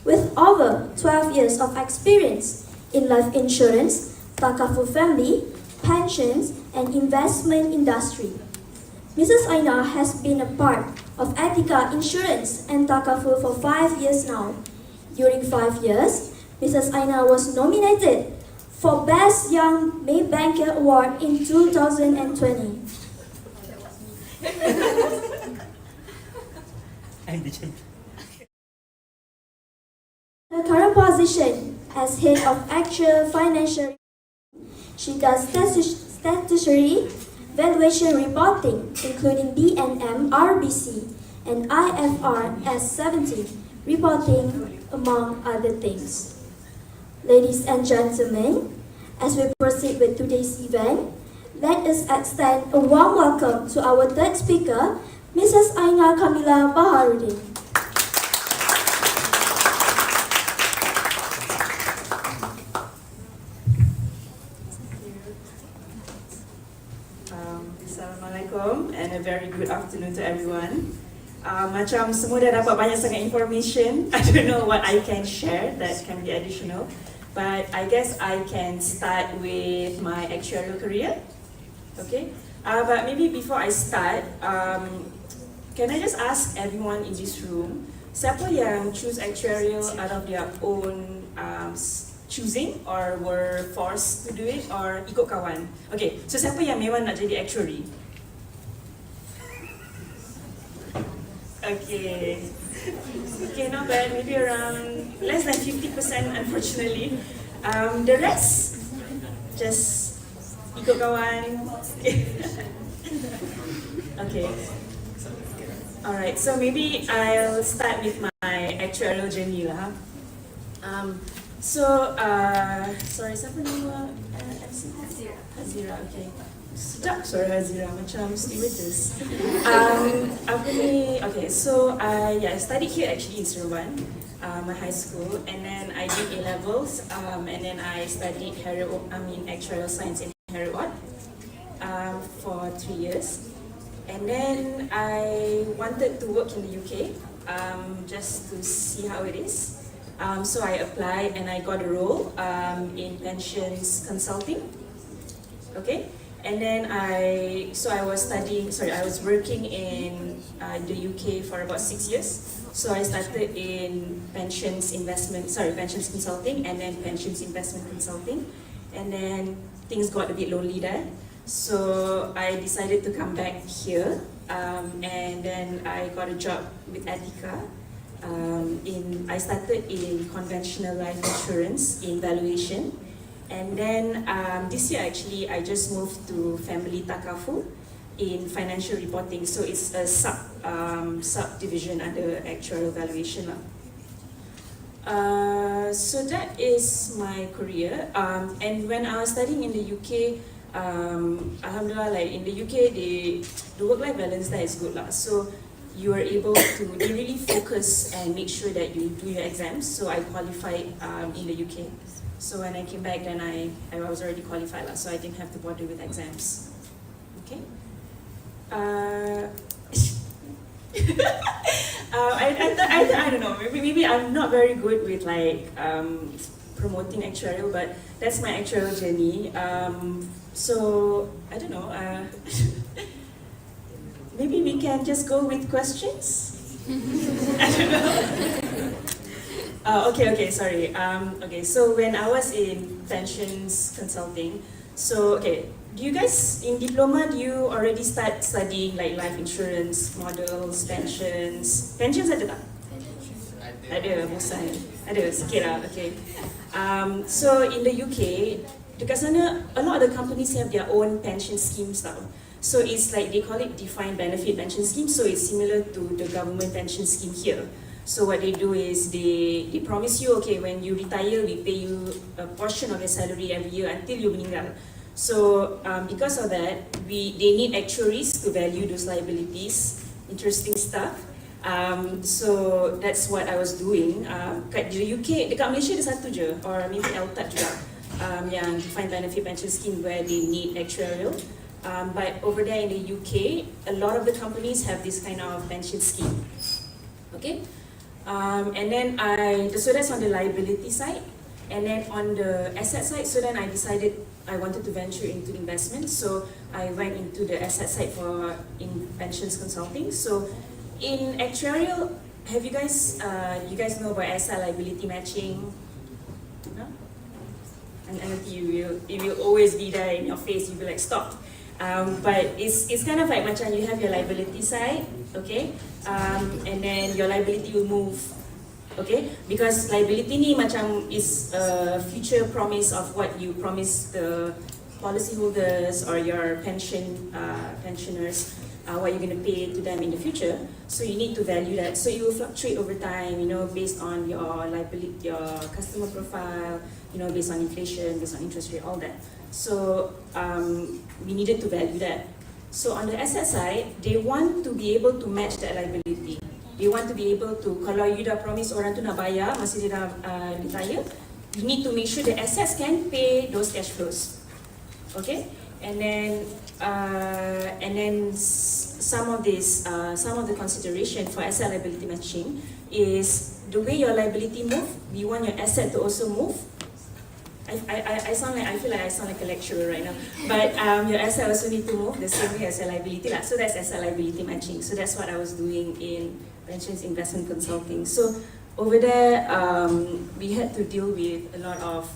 with over 12 years of experience in life insurance, takaful family, pensions, and investment industry. Mrs. Aina has been a part of Etiqa Insurance and Takaful for 5 years now. During 5 years, Mrs. Aina was nominated for Best Young Maybanker Award in 2020. Her current position as Head of Actual Financial, she does statutory valuation reporting, including BNM, RBC, and IFRS 17 reporting, among other things. Ladies and gentlemen, as we proceed with today's event, let us extend a warm welcome to our third speaker, Mrs. Aina Kamila Baharudin. Assalamualaikum and a very good afternoon to everyone. Macam semua dah dapat banyak sangat information, I don't know what I can share that can be additional, but I guess I can start with my actuarial career. Okay, but maybe before I start, can I just ask everyone in this room, siapa yang choose actuarial out of their own choosing, or were forced to do it, or ikut kawan? Okay, so siapa yang memang nak jadi actuary? Okay. Okay, not bad. Maybe around less than 50%, unfortunately. The rest, just ikut kawan. Okay. Alright, so maybe I'll start with my actuarial journey lah. Sorry, siapa nama MC? Hazira, okay. Sedap suara Hazira, macam stewardess. Apa ni? Okay, so I studied here actually in Servan, my high school, and then I did A-levels, and then I studied actuarial science in Herod for 3 years. And then I wanted to work in the UK, just to see how it is. So I applied and I got a role in pensions consulting. Okay, and then I was working in the UK for about 6 years. So I started in pensions consulting, and then pensions investment consulting, and then things got a bit lonely there. So I decided to come back here, and then I got a job with Etiqa. I started in conventional life insurance in valuation, and then this year actually I just moved to family takafu in financial reporting. So it's a subdivision under actuarial valuation. So that is my career. And when I was studying in the UK, alhamdulillah, like in the UK, the work-life balance there is good lah. So you are able to really focus and make sure that you do your exams. So I qualified in the UK. So when I came back, then I was already qualified lah. So I didn't have to bother with exams. Okay. I don't know. Maybe I'm not very good with like promoting actuarial, but that's my actuarial journey. So I don't know. Maybe we can just go with questions. I don't know. Okay, sorry. Okay, so when I was in pensions consulting, so okay, do you guys in diploma, do you already start studying like life insurance, models, pensions? Pensions ada tak? Ada, bosan. Ada, sikit lah, okay. So in the UK, dekat sana, a lot of the companies have their own pension schemes tau. So it's like, they call it defined benefit pension scheme, so it's similar to the government pension scheme here. So what they do is they promise you, okay, when you retire, we pay you a portion of your salary every year until you meninggal. So because of that, they need actuaries to value those liabilities. Interesting stuff. So that's what I was doing. Kat the UK, dekat Malaysia ada satu je, or maybe LTAT juga, yang defined benefit pension scheme where they need actuarial. But over there in the UK, a lot of the companies have this kind of pension scheme. Okay, and then so that's on the liability side, and then on the asset side. So then I decided I wanted to venture into investment. So I went into the asset side in pensions consulting. So in actuarial, have you guys know about asset liability matching? No? And it will always be there in your face. You'll be like, stop. But it's kind of like macam you have your liability side, okay, and then your liability will move, okay, because liability ni macam is a future promise of what you promise the policyholders or your pensioners, what you're going to pay to them in the future. So you need to value that. So it will fluctuate over time, you know, based on your liability, your customer profile, you know, based on inflation, based on interest rate, all that. So we needed to value that. So on the asset side, they want to be able to match that liability. They want to be able to, kalau you dah promise orang tu nak bayar masa dia dah retire, you need to make sure the assets can pay those cash flows. Okay, and then some of the consideration for asset liability matching is the way your liability move. We want your asset to also move. I feel like I sound like a lecturer right now. But your asset also need to move the same way as your liability lah. So that's asset liability matching. So that's what I was doing in pensions investment consulting. So over there, we had to deal with a lot of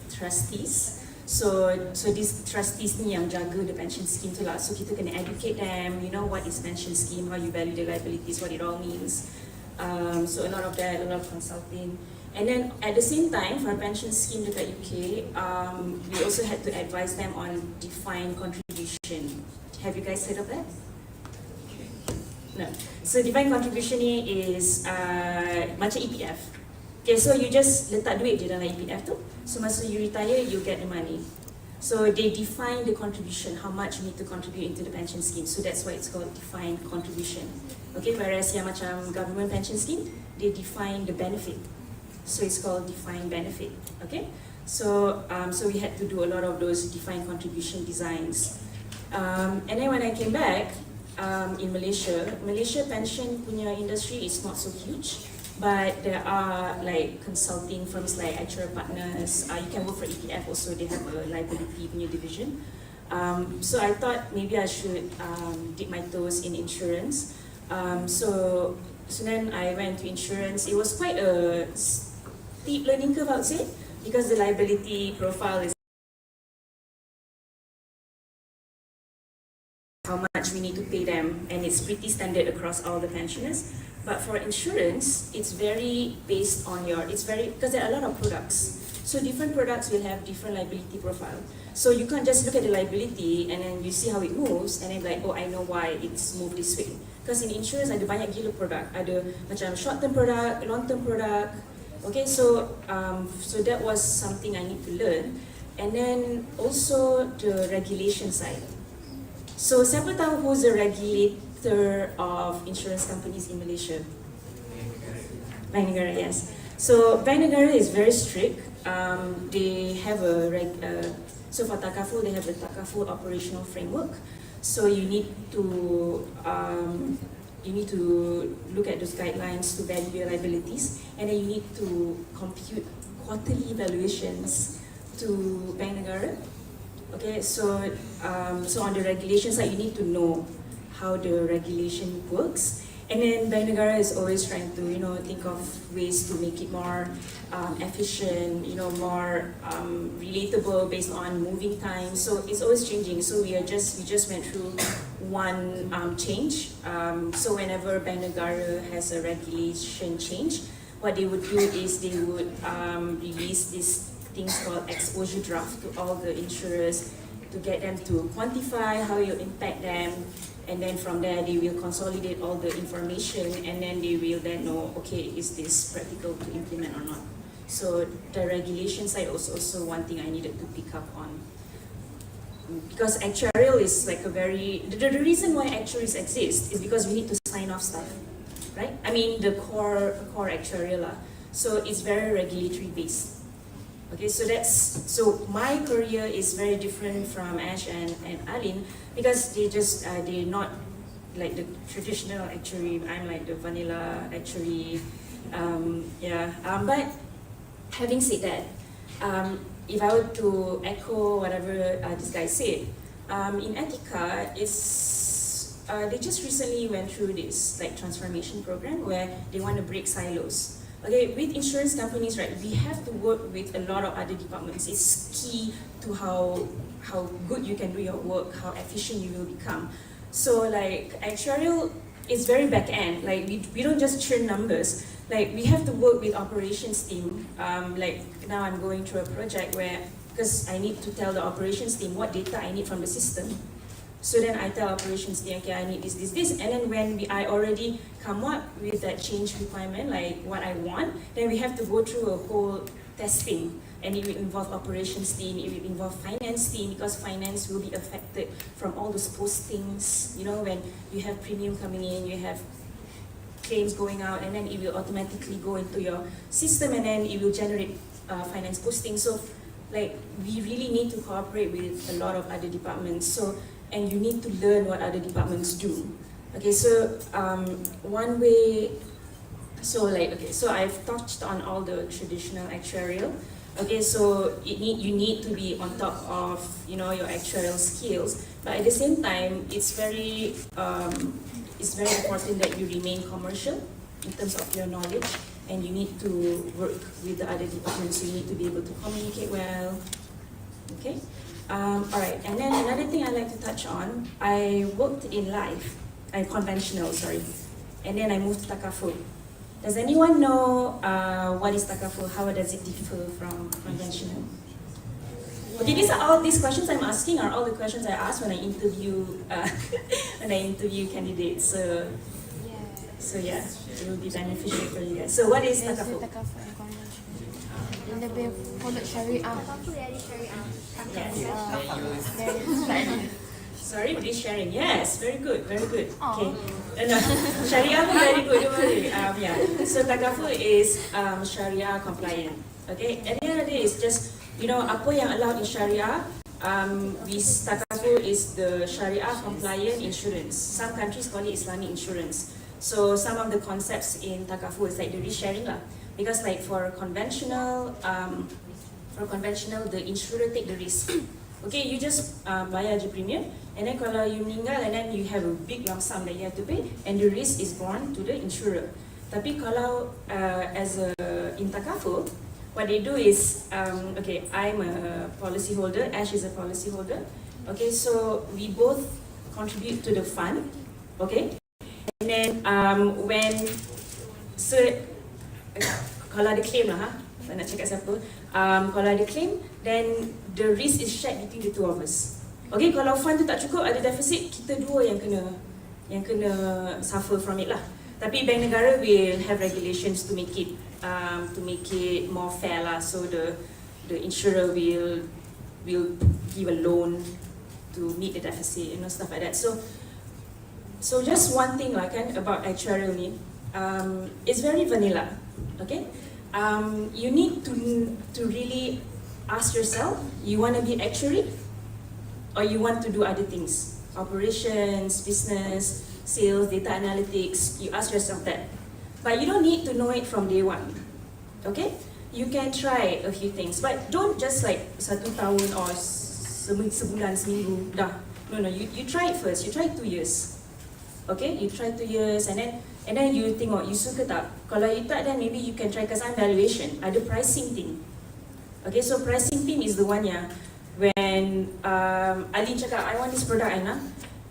trustees. So these trustees ni yang jaga the pension scheme tu lah. So kita kena educate them, you know what is pension scheme, how you value the liabilities, what it all means. So a lot of that, a lot of consulting. And then at the same time, for a pension scheme dekat UK, we also had to advise them on defined contribution. Have you guys heard of that? No. So defined contribution ni is macam EPF. Okay, so you just letak duit je dalam EPF tu. So masa you retire, you get the money. So they define the contribution, how much you need to contribute into the pension scheme. So that's why it's called defined contribution. Okay, whereas yang macam government pension scheme, they define the benefit. So it's called defined benefit. Okay, so we had to do a lot of those defined contribution designs. And then when I came back in Malaysia pension punya industry is not so huge. But there are like consulting firms like Actuarial Partners. You can work for EPF also. They have a liability punya division. So I thought maybe I should dip my toes in insurance. So then I went to insurance. It was quite a steep learning curve, I would say, because the liability profile is how much we need to pay them, and it's pretty standard across all the pensioners. But for insurance, it's very based on because there are a lot of products. So different products will have different liability profile. So you can't just look at the liability and then you see how it moves and then like, oh, I know why it's moved this way. Because in insurance ada banyak gila produk. Ada macam short term product, long term product. Okay, so that was something I need to learn. And then also the regulation side. So siapa tahu who's the regulator of insurance companies in Malaysia? Bank Negara, yes. So Bank Negara is very strict. They have so for Takaful, they have the Takaful operational framework. So you need to look at those guidelines to value your liabilities, and then you need to compute quarterly valuations to Bank Negara. Okay, so on the regulation side, you need to know how the regulation works, and then Bank Negara is always trying to think of ways to make it more efficient, more relatable based on moving time. So it's always changing. So we just went through one change. So whenever Bank Negara has a regulation change, what they would do is they would release this things called exposure draft to all the insurers to get them to quantify how you impact them, and then from there they will consolidate all the information, and then they will then know, okay, is this practical to implement or not. So the regulation side was also one thing I needed to pick up on, because actuarial is like a very the reason why actuaries exist is because we need to sign off stuff, right? I mean the core actuarial so it's very regulatory based. Okay, so my career is very different from Ash and Alin, because they're not like the traditional actuary. I'm like the vanilla actuary. But having said that, if I were to echo whatever this guy said, in Etiqa, they just recently went through this like transformation program where they want to break silos. Okay, with insurance companies, right, we have to work with a lot of other departments. It's key to how good you can do your work, how efficient you will become. So like actuarial is very back end. Like we don't just churn numbers. Like we have to work with operations team. Like now I'm going through a project where, because I need to tell the operations team what data I need from the system. So then I tell operations team, okay, I need this, and then when I already come up with that change requirement, like what I want, then we have to go through a whole testing, and it will involve operations team, it will involve finance team, because finance will be affected from all those postings. When you have premium coming in, you have claims going out, and then it will automatically go into your system, and then it will generate finance postings. So like we really need to cooperate with a lot of other departments. And you need to learn what other departments do. Okay, so one way, so I've touched on all the traditional actuarial. Okay, so you need to be on top of your actuarial skills, but at the same time, it's very important that you remain commercial in terms of your knowledge, and you need to work with the other departments. You need to be able to communicate well. Okay. All right. And then another thing I like to touch on, I worked in life, conventional, sorry, and then I moved to Takaful. Does anyone know what is Takaful? How does it differ from conventional? Okay, these questions I'm asking are all the questions I ask when I interview candidates. So yeah, it will be beneficial for you guys. So what is Takaful? Lebih follow syariah. Sorry, this sharing. Yes, very good, very good. Okay. Sharia pun very good, don't worry. Yeah. So Takaful is Sharia compliant. Okay. At the end of the day, it's just apa yang allowed in Sharia. Takaful is the Sharia compliant insurance. Some countries call it Islamic insurance. So some of the concepts in Takaful is like the risk sharing lah. Because like for conventional, the insurer take the risk. Okay, you just bayar je premium, and then kalau you meninggal, and then you have a big lump sum that you have to pay, and the risk is borne to the insurer. Tapi kalau in Takaful, what they do is, okay, I'm a policy holder, Ash is a policy holder. Okay, so we both contribute to the fund. Okay, and then kalau ada claim lah, tak nak cakap siapa. Kalau ada claim, then the risk is shared between the two of us. Okay, kalau fund tu tak cukup, ada deficit, kita dua yang kena suffer from it lah. Tapi bank negara will have regulations to make it more fair lah. So the insurer will give a loan to meet the deficit, stuff like that. So just one thing lah kan about actuarial ni, it's very vanilla. Okay, you need to really ask yourself, you want to be actuary or you want to do other things, operations, business, sales, data analytics. You ask yourself that, but you don't need to know it from day one. Okay, you can try a few things, but don't just like 1 tahun or sebulan, seminggu dah. No, you try it first. You try 2 years. Okay, you try 2 years, and then you tengok you suka tak. Kalau you tak, then maybe you can try, because I'm valuation, ada pricing team. Okay, so pricing team is the one yang when Ali cakap I want this product Aina,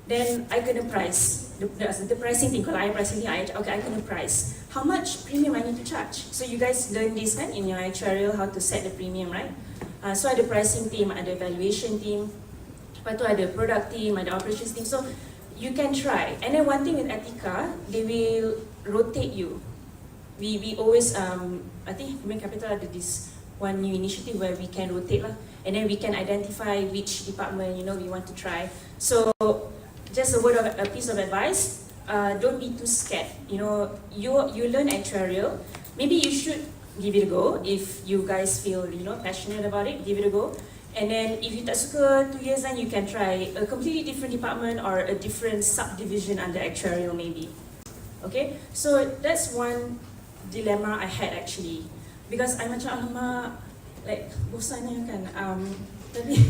then I kena price the pricing team. Kalau I pricing team, I kena price how much premium I need to charge. So you guys learn this kan in your actuarial, how to set the premium, right? So ada pricing team, ada valuation team, lepas tu ada product team, ada operations team. So you can try. And then one thing with Etiqa, they will rotate you. We always I think Human Capital ada this one new initiative where we can rotate lah, and then we can identify which department we want to try. So just a piece of advice, don't be too scared. You learn actuarial, maybe you should give it a go. If you guys feel passionate about it, give it a go. And then if you tak suka 2 years, then you can try a completely different department or a different subdivision under actuarial maybe. Okay, so that's one dilemma I had actually, because I macam alamak, like bosannya kan. Tapi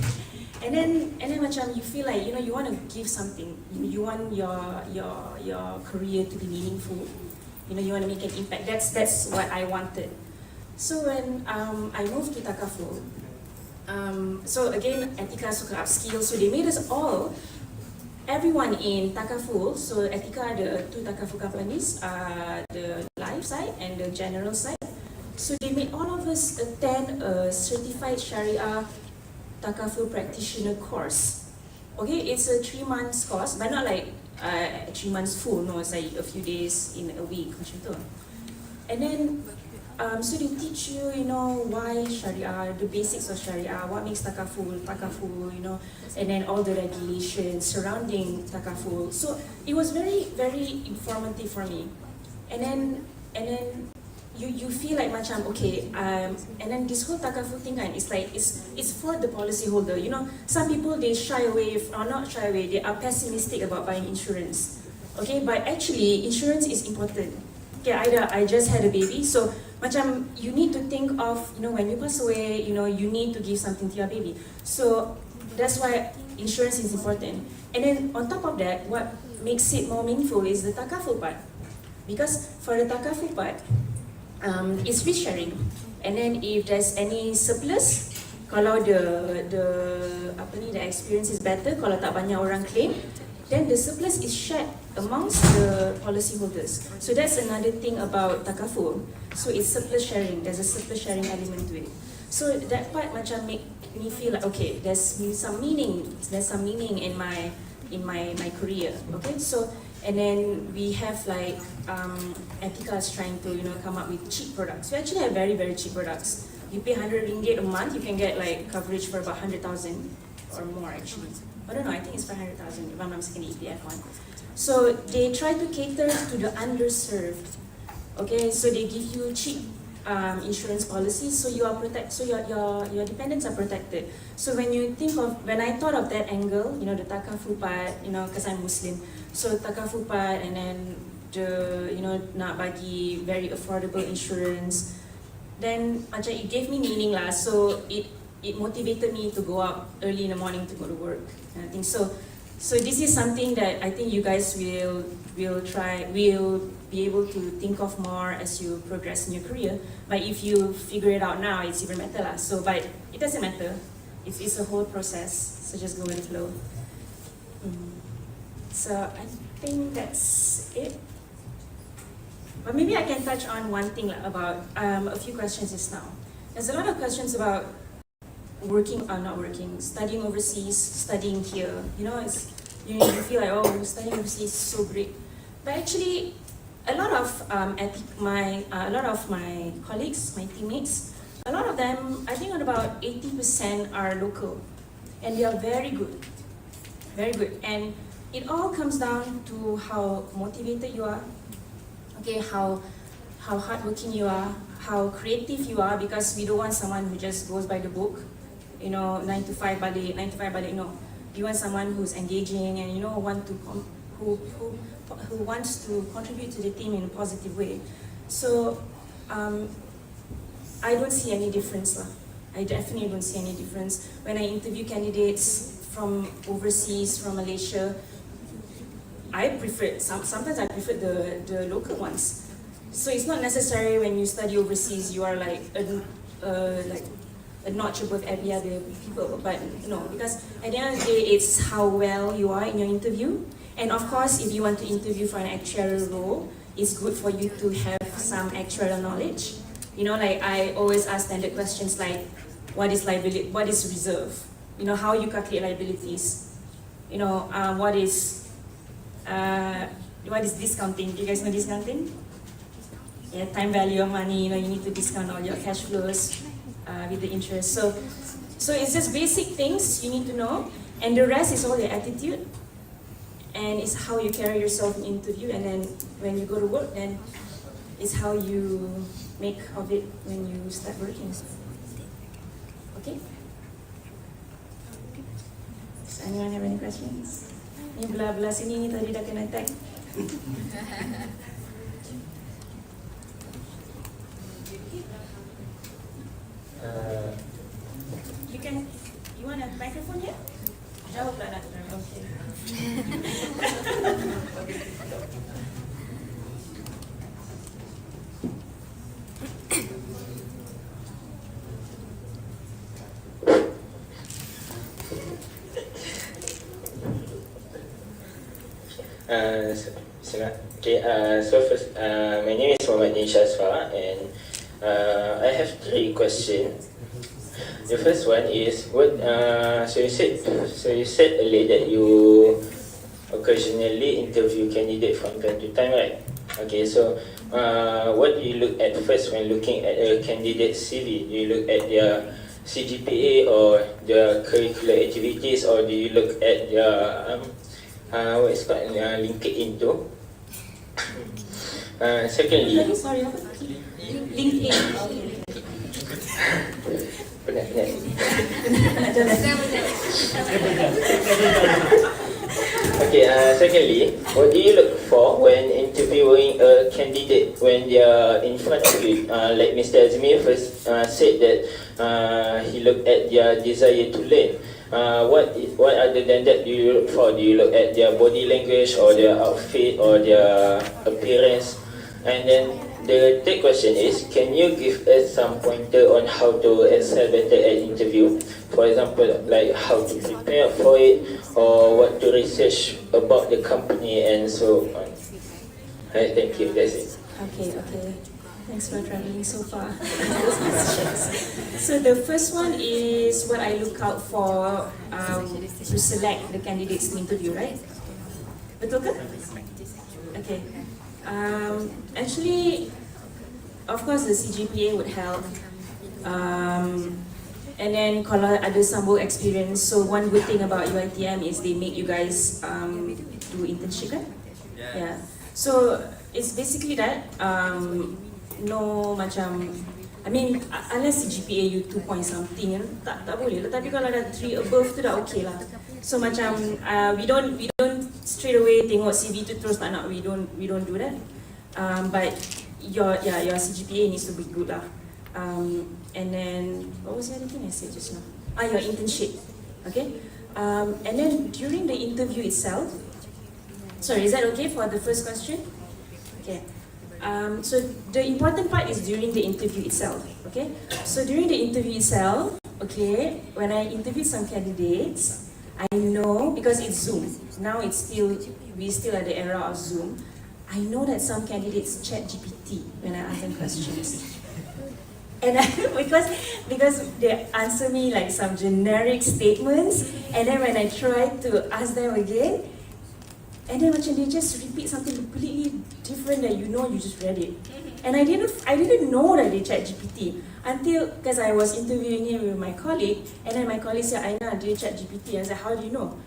and then macam you feel like you want to give something. You want your career to be meaningful. You want to make an impact. That's what I wanted. So when I moved to Takaful, so again Etiqa suka upskill, so they made us all, everyone in Takaful. So Etiqa ada 2 Takaful companies, the life side and the general side. So they made all of us attend a certified Sharia Takaful practitioner course. Okay, it's a 3 months course, but not like 3 months full. No, it's like a few days in a week macam tu. And then so they teach you, why Sharia, the basics of Sharia, what makes Takaful, and then all the regulations surrounding Takaful. So it was very, very informative for me. And then you feel like macam okay, and then this whole Takaful thing kan, it's like it's for the policy holder. Some people they shy away, or not shy away, they are pessimistic about buying insurance. Okay, but actually insurance is important. Okay, I just had a baby, so macam you need to think of, when you pass away, you need to give something to your baby. So that's why insurance is important. And then on top of that, what makes it more meaningful is the Takaful part. Because for the Takaful part, it's risk sharing. And then if there's any surplus, kalau the experience is better, kalau tak banyak orang claim, then the surplus is shared amongst the policyholders. So that's another thing about takaful. So it's surplus sharing. There's a surplus sharing element to it. So that part macam make me feel like, okay, there's some meaning. There's some meaning in my career. Okay, so and then we have like Etiqa is trying to come up with cheap products. We actually have very very cheap products. You pay 100 ringgit a month, you can get like coverage for about 100,000 or more actually. I don't know, I think it's for 100,000 if I'm not mistaken, the EPF one. So they try to cater to the underserved. Okay, so they give you cheap insurance policies, so you are so your dependents are protected. So when I thought of that angle, the takaful part, because I'm Muslim, so takaful part, and then the nak bagi very affordable insurance, then macam it gave me meaning lah. So it motivated me to go out early in the morning to go to work. And I think so this is something that I think you guys will be able to think of more as you progress in your career. But if you figure it out now, it's even better lah. So but it doesn't matter. It's a whole process. So just go with the flow. So I think that's it. But maybe I can touch on one thing about a few questions just now. There's a lot of questions about working or not working, studying overseas, studying here. It's you feel like, oh, studying overseas is so great. But actually, a lot of my colleagues, my teammates, a lot of them, I think about 80% are local, and they are very good, very good. And it all comes down to how motivated you are. Okay, how hardworking you are, how creative you are, because we don't want someone who just goes by the book, 9 to 5 balik, no. You want someone who's engaging and who wants to contribute to the team in a positive way. So I don't see any difference lah. I definitely don't see any difference when I interview candidates from overseas, from Malaysia. Sometimes I prefer the local ones. So it's not necessary when you study overseas you are like a notch above every other people, but no, because at the end of the day it's how well you are in your interview. And of course, if you want to interview for an actuarial role, it's good for you to have some actuarial knowledge. Like I always ask standard questions like, what is liability, what is reserve, how you calculate liabilities, what is discounting? Do you guys know discounting? Yeah, time value of money. You need to discount all your cash flows with the interest. So it's just basic things you need to know, and the rest is all your attitude, and it's how you carry yourself in interview. And then when you go to work, then it's how you make of it when you start working. Okay. Does anyone have any questions? Ni belah-belah sini ni tadi dah kena tag. You want a microphone here? Jawablah nak. Okay. So first, my name is Muhammad Nishasfa, and I have 3 questions. The first one is so you said earlier that you occasionally interview candidates from time to time, right? Okay, so what do you look at first when looking at a candidate's CV? Do you look at their CGPA or their curricular activities, or do you look at their what is called LinkedIn too? Secondly, sorry, LinkedIn. Penat. Okay, secondly, what do you look for when interviewing a candidate when they are in front of you? Like Mr. Azmi first said that he looked at their desire to learn. What other than that do you look for? Do you look at their body language or their outfit or their appearance? And then the third question is, can you give us some pointer on how to excel better at interview? For example, like how to prepare for it, or what to research about the company and so on. Alright, thank you. That's it. Okay. Thanks for traveling so far. So the first one is what I look out for to select the candidates to interview, right? Betul ke? Okay. Actually, of course the CGPA would help. And then kalau ada sambung experience, so one good thing about UiTM is they make you guys do internship, kan? Yeah. So it's basically that. No macam, I mean, unless CGPA you 2 point something, tak boleh lah. Tapi kalau ada 3 above tu dah okay lah. So macam we don't straight away tengok CV tu terus tak nak. We don't do that. But your CGPA needs to be good lah. And then what was the other thing I said just now? Your internship. Okay. And then during the interview itself. Sorry, is that okay for the first question? Okay. So the important part is during the interview itself. Okay. So during the interview itself, okay, when I interview some candidates, I know because it's Zoom. Now we still at the era of Zoom. I know that some candidates chat GPT when I ask them questions. And because they answer me like some generic statements, and then when I try to ask them again, and then macam they just repeat something completely different that you just read it. And I didn't know that they chat GPT until because I was interviewing him with my colleague, and then my colleague said, Aina, do you chat GPT? I said, how do you know?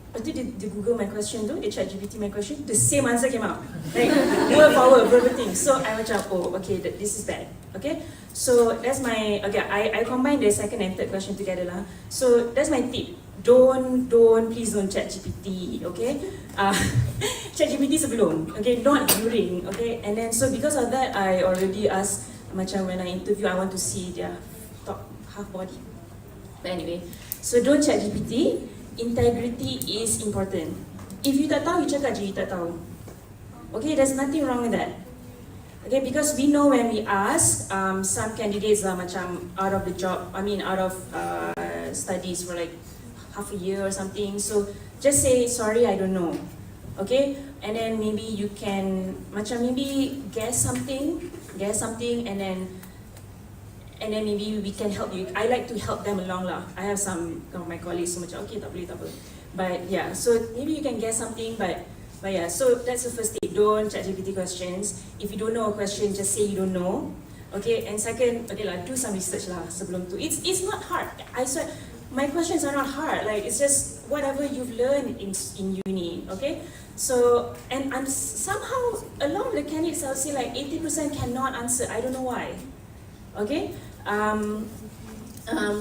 Lepas tu they Google my question tu, they chat GPT my question, the same answer came out. Like, word for word, everything. So I macam, oh, okay, this is bad. Okay? So that's my, okay, I combine the second and third question together lah. So that's my tip. Please don't chat GPT, okay? Chat GPT sebelum, okay? Not during, okay? And then, so because of that, I already asked, macam when I interview, I want to see their top half body. But anyway, so don't chat GPT. Integrity is important. If you tak tahu, you cakap je you tak tahu. Okay, there's nothing wrong with that. Okay, because we know when we ask, some candidates are macam out of the job, out of studies for like half a year or something. So just say, sorry, I don't know. Okay, and then maybe you can macam maybe guess something, and then maybe we can help you. I like to help them along lah. I have some of my colleagues who macam okay tak boleh. But yeah, so maybe you can guess something, but yeah, so that's the first tip. Don't chat GPT questions. If you don't know a question, just say you don't know. Okay, and second, okay lah, do some research lah sebelum tu. It's not hard. I swear, my questions are not hard. Like it's just whatever you've learned in uni. Okay, so and I'm somehow a lot of the candidates I'll say like 80% cannot answer. I don't know why. Okay.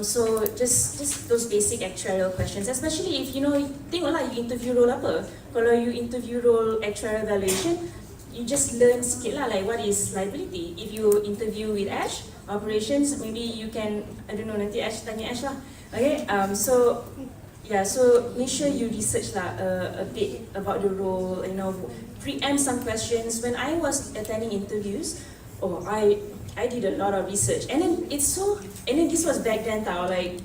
So just those basic actuarial questions, especially if tengoklah you interview role apa. Kalau you interview role actuarial evaluation, you just learn sikit lah like what is liability. If you interview with Ash operations, maybe you can, I don't know, nanti Ash tanya Ash lah. Okay, so yeah, so make sure you research lah a bit about the role, preempt some questions. When I was attending interviews, I did a lot of research, and then this was back then like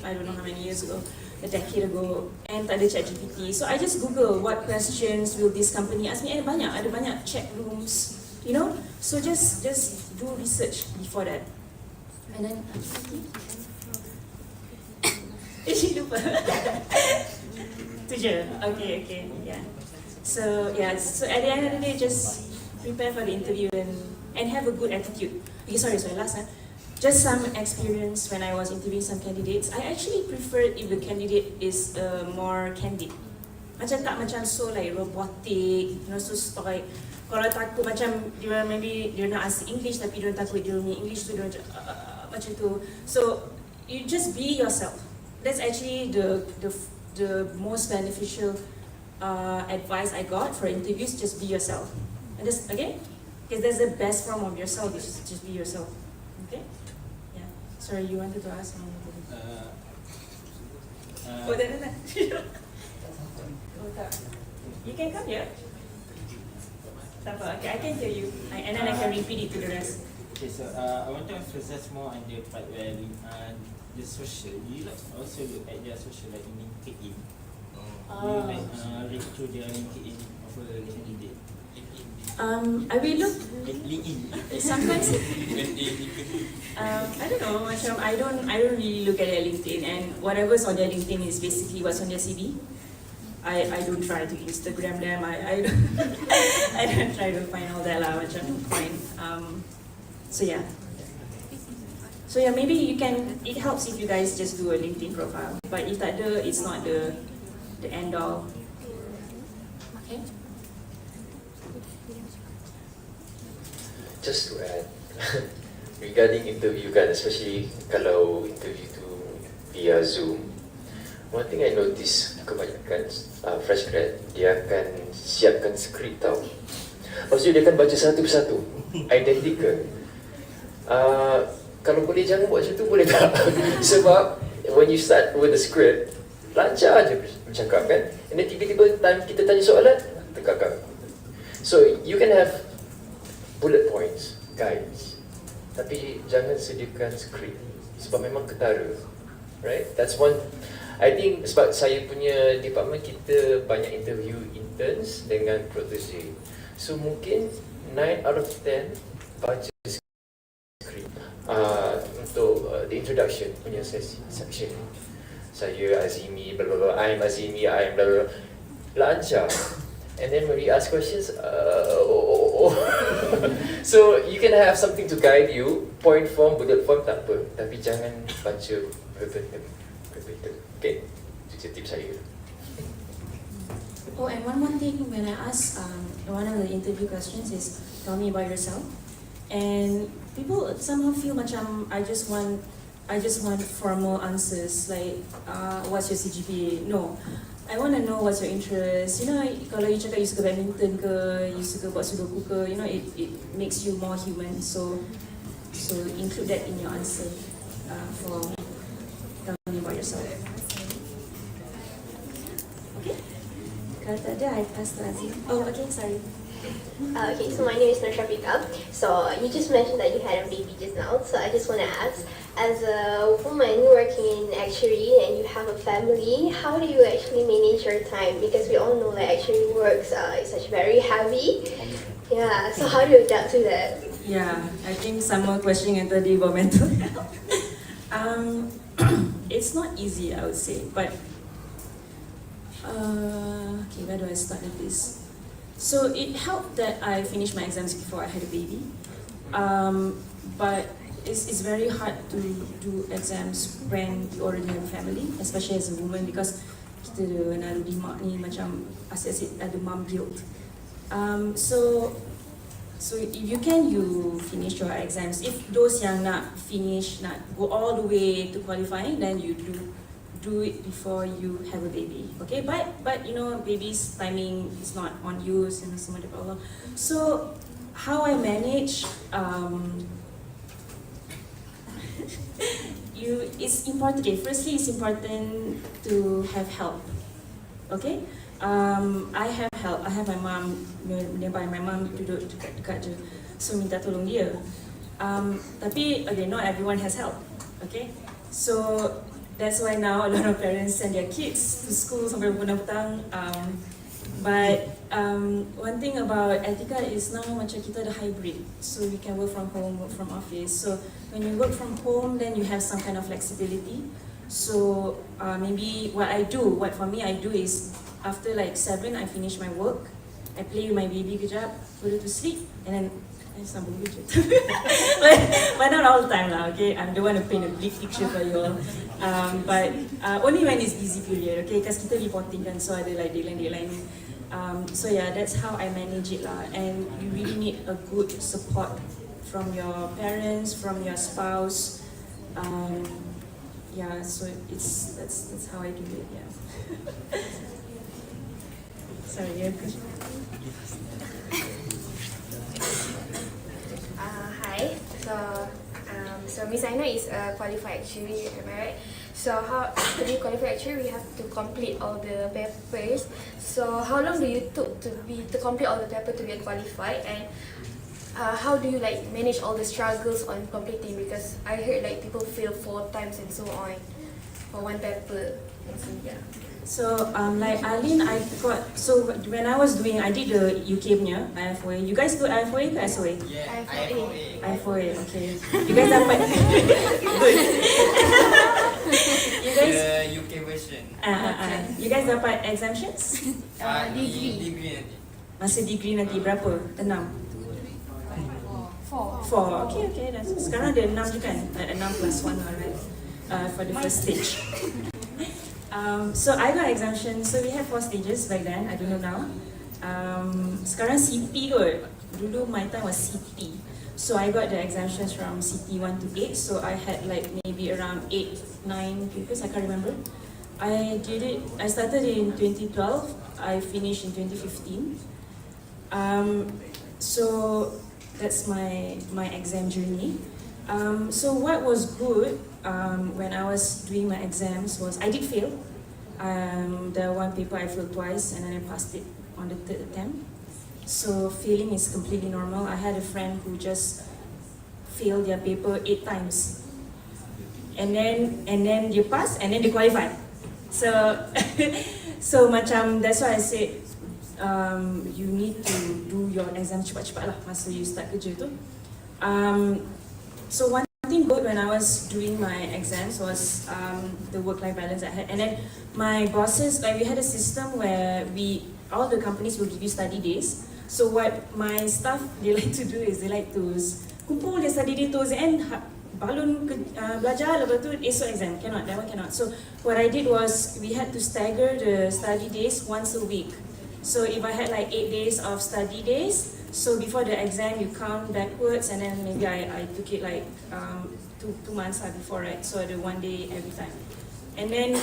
I don't know how many years ago, a decade ago, and tak ada ChatGPT. So I just Google what questions will this company ask me, and ada banyak chat rooms, So just do research before that, and then lupa. Tu je. Okay, yeah. So at the end of the day, just prepare for the interview and have a good attitude. Okay, sorry, last one. Just some experience when I was interviewing some candidates. I actually prefer if the candidate is more candid. Macam so like robotic, so stoic. Kalau takut macam maybe dia nak ask English tapi dia takut dia punya English tu dia macam tu. So you just be yourself. That's actually the most beneficial advice I got for interviews. Just be yourself. And just again. Because that's the best form of yourself, is just be yourself. Okay? Yeah. Sorry, you wanted to ask me? You can come here. Okay, I can hear you, and then I can repeat it to the rest. Okay, so I want to emphasize more on the part where the social. You also look at their social like LinkedIn. You like read through their LinkedIn of a candidate. I will look. LinkedIn. Sometimes. I don't know. Macam I don't really look at their LinkedIn, and whatever's on their LinkedIn is basically what's on their CV. I don't try to Instagram them. I don't I don't try to find all that lah. Macam fine. So yeah. So yeah, maybe you can. It helps if you guys just do a LinkedIn profile. But if tak ada, it's not the end all. Okay. Just to add, regarding interview kan, especially kalau interview tu via Zoom, one thing I notice kebanyakan fresh grad, dia akan siapkan skrip tau. Maksudnya dia akan baca satu persatu, identical. Kalau boleh jangan buat macam tu, boleh tak? Sebab when you start with the script, lancar je bercakap kan, and then tiba-tiba time kita tanya soalan, terkakak. So you can have bullet points, guides, tapi jangan sediakan skrip sebab memang ketara, right? That's one. I think sebab saya punya department kita banyak interview interns dengan protege, so mungkin 9 out of 10 baca skrip untuk the introduction punya section. Saya Azimi, blah blah blah. I'm Azimi, I'm blah blah blah. Lancar. And then when we ask questions, so you can have something to guide you, point form, bullet form, tak apa. Tapi jangan baca verbatim. Okay, itu tips saya. Oh, and one more thing when I ask one of the interview questions is, tell me about yourself. And people somehow feel macam I just want formal answers like what's your CGPA? No. I want to know what's your interest. You know, kalau you cakap you suka badminton ke, you suka buat sudoku ke, you know, it makes you more human. So include that in your answer for telling me about yourself. Okay. Kalau tak ada, I pass to Azim. Oh, okay, sorry. Okay, so my name is Etiqa. So you just mentioned that you had a baby just now. So I just want to ask, as a woman working in actuary and you have a family, how do you actually manage your time? Because we all know that actuary works is such very heavy. Yeah, so how do you adapt to that? Yeah, I think some more questioning yang tadi about mental health. It's not easy, I would say, but okay, where do I start with this? So it helped that I finished my exams before I had a baby, but it's very hard to do exams when you already have a family, especially as a woman, because kita nak di mak ni macam asyik ada mom guilt. So if you can, you finish your exams. If those yang nak finish, nak go all the way to qualifying, then you do it before you have a baby, okay? But you know, baby's timing is not on you, semua daripada Allah. So how I manage, it's important. Okay, firstly, it's important to have help, okay? I have help. I have my mom nearby. My mom duduk dekat je, so minta tolong dia. Tapi again, not everyone has help, okay? So that's why now a lot of parents send their kids to school sampai pukul 6 petang. But one thing about Etiqa is now macam kita ada hybrid, so we can work from home, work from office. So when you work from home, then you have some kind of flexibility. So maybe what for me I do is after like 7 I finish my work, I play with my baby kejap, put her to sleep, and then sambung kerja. But not all the time lah, okay? I don't want to paint a bleak picture for you all. But only when it's busy period, okay? Because kita reporting kan, so ada like deadline. So yeah, that's how I manage it lah. And you really need a good support from your parents, from your spouse. Yeah, so that's how I do it. Yeah. Sorry, you have a question? Hi. So Miss Aina is a qualified actuary, am I right? So how to be qualified lecturer, we have to complete all the papers. So how long do you took to complete all the paper to get qualified, and how do you like manage all the struggles on completing? Because I heard like people fail 4 times and so on for one paper. So, yeah. So like Alin, I got, so when I was doing, I did the UK punya IFOA. You guys do IFOA ke SOA? Yeah, IFOA, okay. You guys dapat good. You guys the UK version. You guys dapat exemptions? Degree nanti. Masa degree nanti berapa? 6? 4. Okay, that's, sekarang ada 6 je kan? 6 plus 1 right? For the first stage. So I got exemption. So we have 4 stages back then. I don't know now. Sekarang CP kot. Dulu my time was CP. So I got the exemptions from CP 1 to 8. So I had like maybe around 8, 9 papers. I can't remember. I did it. I started in 2012. I finished in 2015. So that's my exam journey. So what was good when I was doing my exams was I did fail. The one paper I failed twice and then I passed it on the 3rd attempt. So failing is completely normal. I had a friend who just failed their paper 8 times. And then they passed and then they qualified. So so macam that's why I said you need to do your exam cepat-cepat lah masa you start kerja tu. So one thing good when I was doing my exams was the work-life balance I had. And then my bosses, like we had a system where all the companies will give you study days. So what my staff, they like to do is they like to kumpul their study day towards the end, balun belajar, lepas tu esok exam. Cannot, that one cannot. So what I did was we had to stagger the study days once a week. So if I had like 8 days of study days, so before the exam you count backwards and then maybe I took it like 2 months before, right? So I do 1 day every time. And then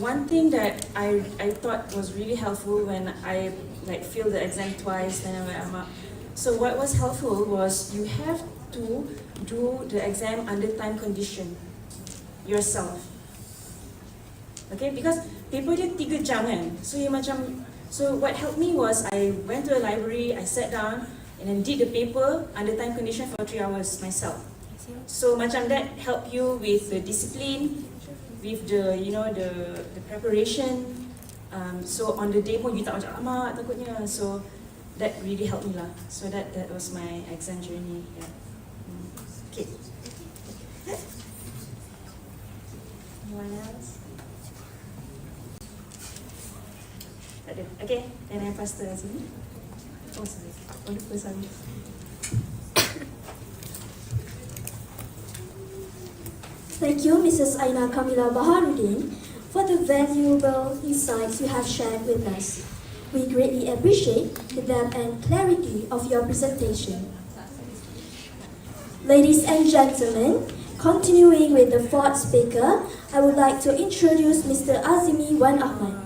one thing that I thought was really helpful when I like failed the exam twice, then I'm like, so what was helpful was you have to do the exam under time condition yourself. Okay, because paper dia 3 jam kan. So you macam, so what helped me was I went to a library, I sat down and then did the paper under time condition for 3 hours myself. So macam that helped you with the discipline, with the the preparation. So on the day pun you tak macam amat takutnya. So that really helped me lah. So that was my exam journey. Yeah. Okay. Anyone else? Tak ada. Okay, then I pass to sini. Oh sorry. Oh lupa sorry. Thank you, Mrs. Aina Kamila Baharudin, for the valuable insights you have shared with us. We greatly appreciate the depth and clarity of your presentation. Ladies and gentlemen, continuing with the 4th speaker, I would like to introduce Mr. Azimi Wan Ahmad.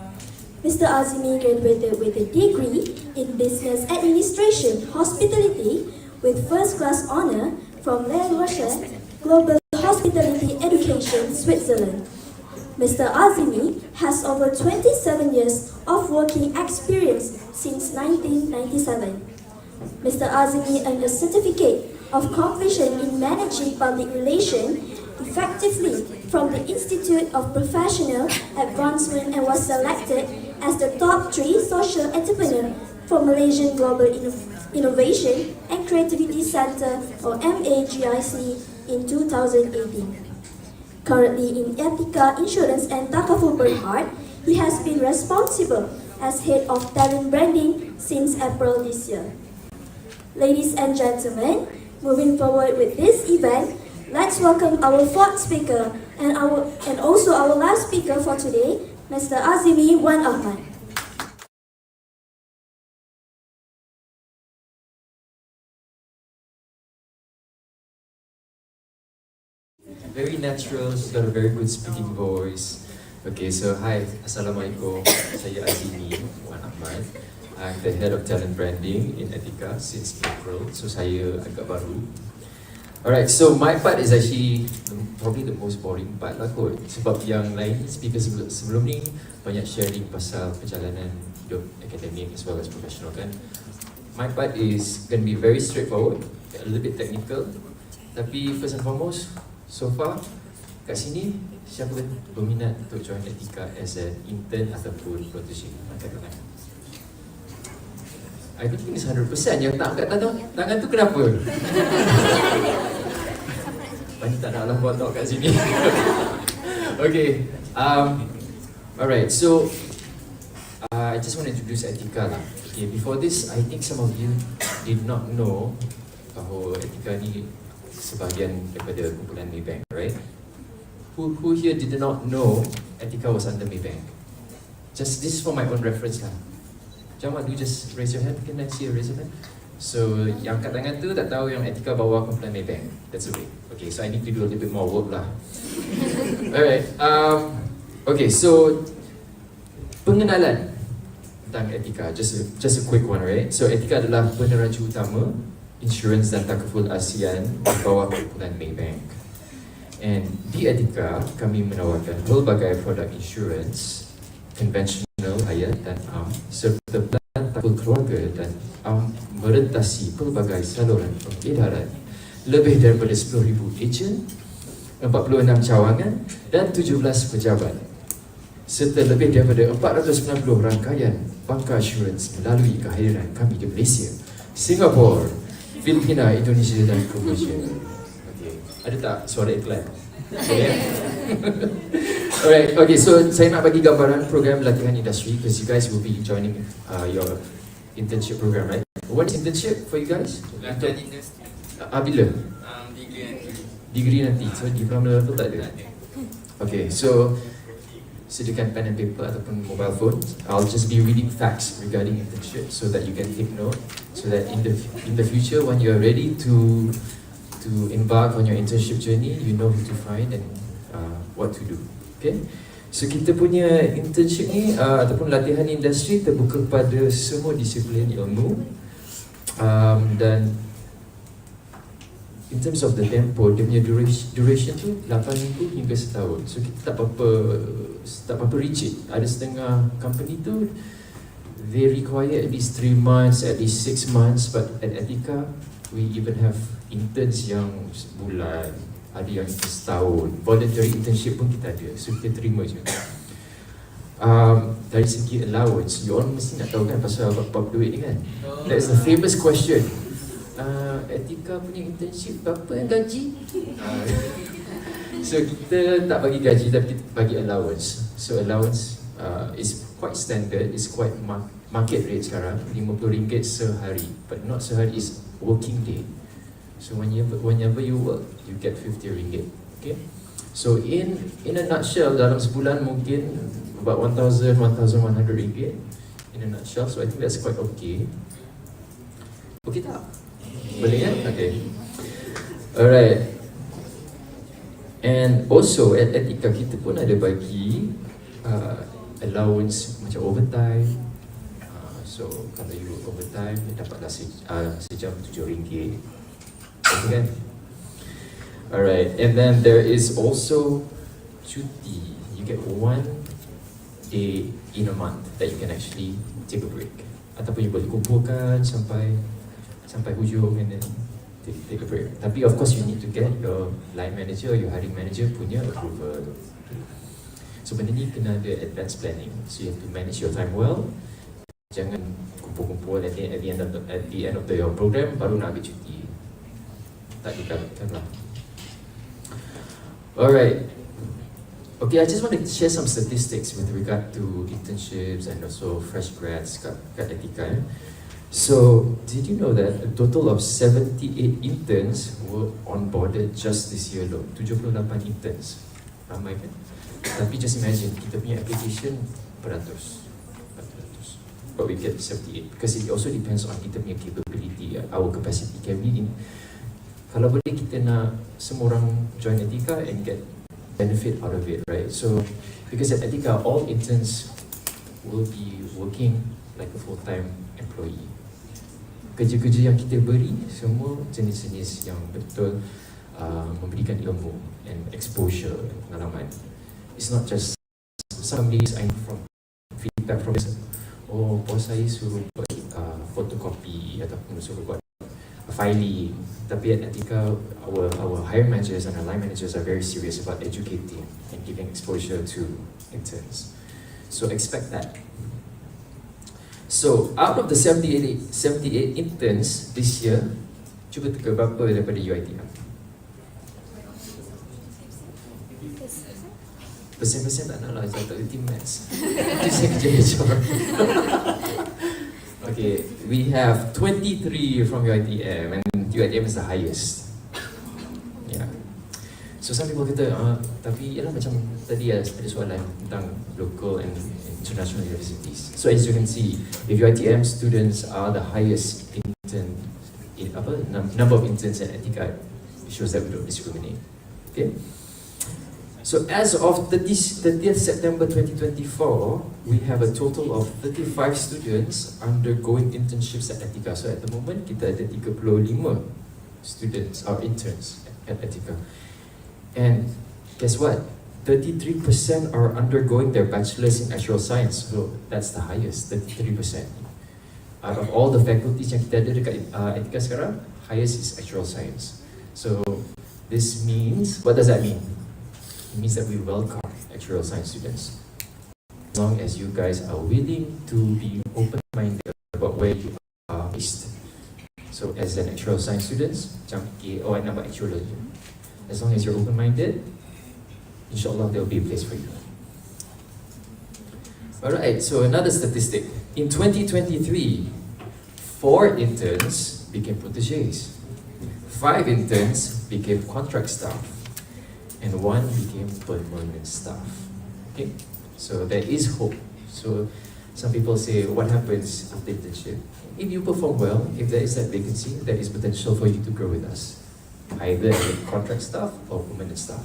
Mr. Azimi graduated with a degree in Business Administration Hospitality with first-class honor from Le Rocher Global Hospitality Education, Switzerland. Mr. Azimi has over 27 years of working experience since 1997. Mr. Azimi earned a certificate of completion in managing public relations effectively from the Institute of Professional Advancement and was selected as the top 3 social entrepreneur for Malaysian Global Innovation and Creativity Center or MAGIC in 2018. Currently in Etiqa Insurance and Takaful Berhad, he has been responsible as head of talent branding since April this year. Ladies and gentlemen, moving forward with this event, let's welcome our 4th speaker and also our last speaker for today, Mr. Azimi Wan Ahmad. Very natural, she's got a very good speaking voice. Okay, so hi, Assalamualaikum. Saya Azimi Wan Ahmad. I'm the head of talent branding in Etiqa since April, so saya agak baru. Alright, so my part is actually probably the most boring part lah kot. Sebab yang lain speaker sebelum ni banyak sharing pasal perjalanan hidup akademik as well as professional kan. My part is going to be very straightforward, a little bit technical. Tapi first and foremost, so far kat sini siapa berminat untuk join Etiqa as an intern ataupun protege? Angkat tangan. I don't think it's 100% yang tak angkat tangan tu kenapa? Pani tak nak lah buat talk kat sini. Okay, alright, so I just want to introduce Etiqa lah. Okay, before this, I think some of you did not know bahawa Etiqa ni sebahagian daripada kumpulan Maybank, right? Who here did not know Etiqa was under Maybank? Just this is for my own reference lah. Jamal, do just raise your hand. Can I see a raise your hand? So, yang kat tangan tu tak tahu yang Etiqa bawa kumpulan Maybank. That's okay. Okay, so I need to do a little bit more work lah. Alright. Okay, so pengenalan tentang Etiqa. Just a quick one, right? So, Etiqa adalah peneraju utama insurans dan takaful ASEAN di bawah kumpulan Maybank. And di Etiqa, kami menawarkan pelbagai produk insurans konvensional, hayat dan am serta plan takaful keluarga dan am merentasi pelbagai saluran pengedaran lebih daripada 10,000 ejen, 46 cawangan dan 17 pejabat serta lebih daripada 490 rangkaian banka insurans melalui kehadiran kami di Malaysia, Singapura, Filipina, Indonesia dan Malaysia. Okay. Ada tak suara iklan? Okay. Alright, okay, so saya nak bagi gambaran program latihan industri because you guys will be joining your internship program, right? What is internship for you guys? Latihan industri. Bila? Degree nanti. Degree nanti, so diploma level tak ada? Okay, so sediakan pen and paper ataupun mobile phone. I'll just be reading facts regarding internship so that you can take note, so that in the future when you're ready to embark on your internship journey, you know who to find and what to do. Okay, so kita punya internship ni ataupun latihan industri terbuka kepada semua disiplin ilmu, dan in terms of the tempo, dia punya duration tu 8 minggu hingga setahun. So kita tak apa rigid. Ada setengah company tu they require at least 3 months, at least 6 months, but at Etiqa we even have interns yang sebulan, ada yang setahun. Voluntary internship pun kita ada, so kita terima je. Dari segi allowance, you all mesti nak tahu kan pasal bab duit ni kan? That's the famous question. Etiqa punya internship berapa yang gaji? So kita tak bagi gaji tapi bagi allowance. So allowance is quite standard, is quite market rate sekarang, RM50 sehari, but not sehari, is working day. So whenever you work, you get RM50. Okay. So in a nutshell, dalam sebulan mungkin about RM1,100 in a nutshell. So I think that's quite okay. Okay tak? Boleh kan? Okay. Alright. And also at Etiqa kita pun ada bagi allowance macam overtime. So kalau you work overtime, you dapatlah sejam RM7. Okay kan? Alright. And then there is also cuti. You get 1 day in a month that you can actually take a break. Ataupun you boleh kumpulkan sampai hujung and then take a break. Tapi of course you need to get your line manager, your hiring manager punya approval. So benda ni kena ada advance planning. So you have to manage your time well. Jangan kumpul-kumpul at the end of your program baru nak ambil cuti. Tak dikatakan lah. Alright. Okay, I just want to share some statistics with regard to internships and also fresh grads kat Etiqa. So, did you know that a total of 78 interns were onboarded just this year alone? 78 interns. Ramai kan? Tapi just imagine, kita punya application beratus. But we get 78 because it also depends on kita punya capability, our capacity. Can we kalau boleh kita nak semua orang join Etiqa and get benefit out of it, right? So, because at Etiqa, all interns will be working like a full-time employee. Kerja-kerja yang kita beri semua jenis-jenis yang betul memberikan ilmu and exposure and pengalaman. It's not just some days I know from feedback from this, oh bos saya suruh buat photocopy ataupun suruh buat filing. Tapi at Etiqa, our hiring managers and our line managers are very serious about educating and giving exposure to interns. So expect that. So out of the 78 interns this year, cuba teka berapa daripada UiTM? Persen-persen tak nak lah, saya tak kerti maths. Itu saya kerja HR. Okay, we have 23 from UiTM and UiTM is the highest. Yeah. So some people kata, tapi ialah macam tadi ada soalan tentang local and international universities. So as you can see, if UiTM students are the highest number of interns at Etiqa, it shows that we don't discriminate. Okay. So as of 30th September 2024, we have a total of 35 students undergoing internships at Etiqa. So at the moment, kita ada 35 students or interns at Etiqa. And guess what? 33% are undergoing their bachelor's in actuarial science. So that's the highest, 33%. Out of all the faculties yang kita ada dekat Etiqa sekarang, highest is actuarial science. So this means, what does that mean? It means that we welcome actuarial science students. As long as you guys are willing to be open-minded about where you are based. So as an actuarial science students, macam I nak buat actuarial je. As long as you're open-minded, inshallah there will be a place for you. Alright, so another statistic. In 2023, 4 interns became protégés, 5 interns became contract staff, and 1 became permanent staff. Okay, so there is hope. So some people say, what happens after internship? If you perform well, if there is that vacancy, there is potential for you to grow with us, either as a contract staff or permanent staff.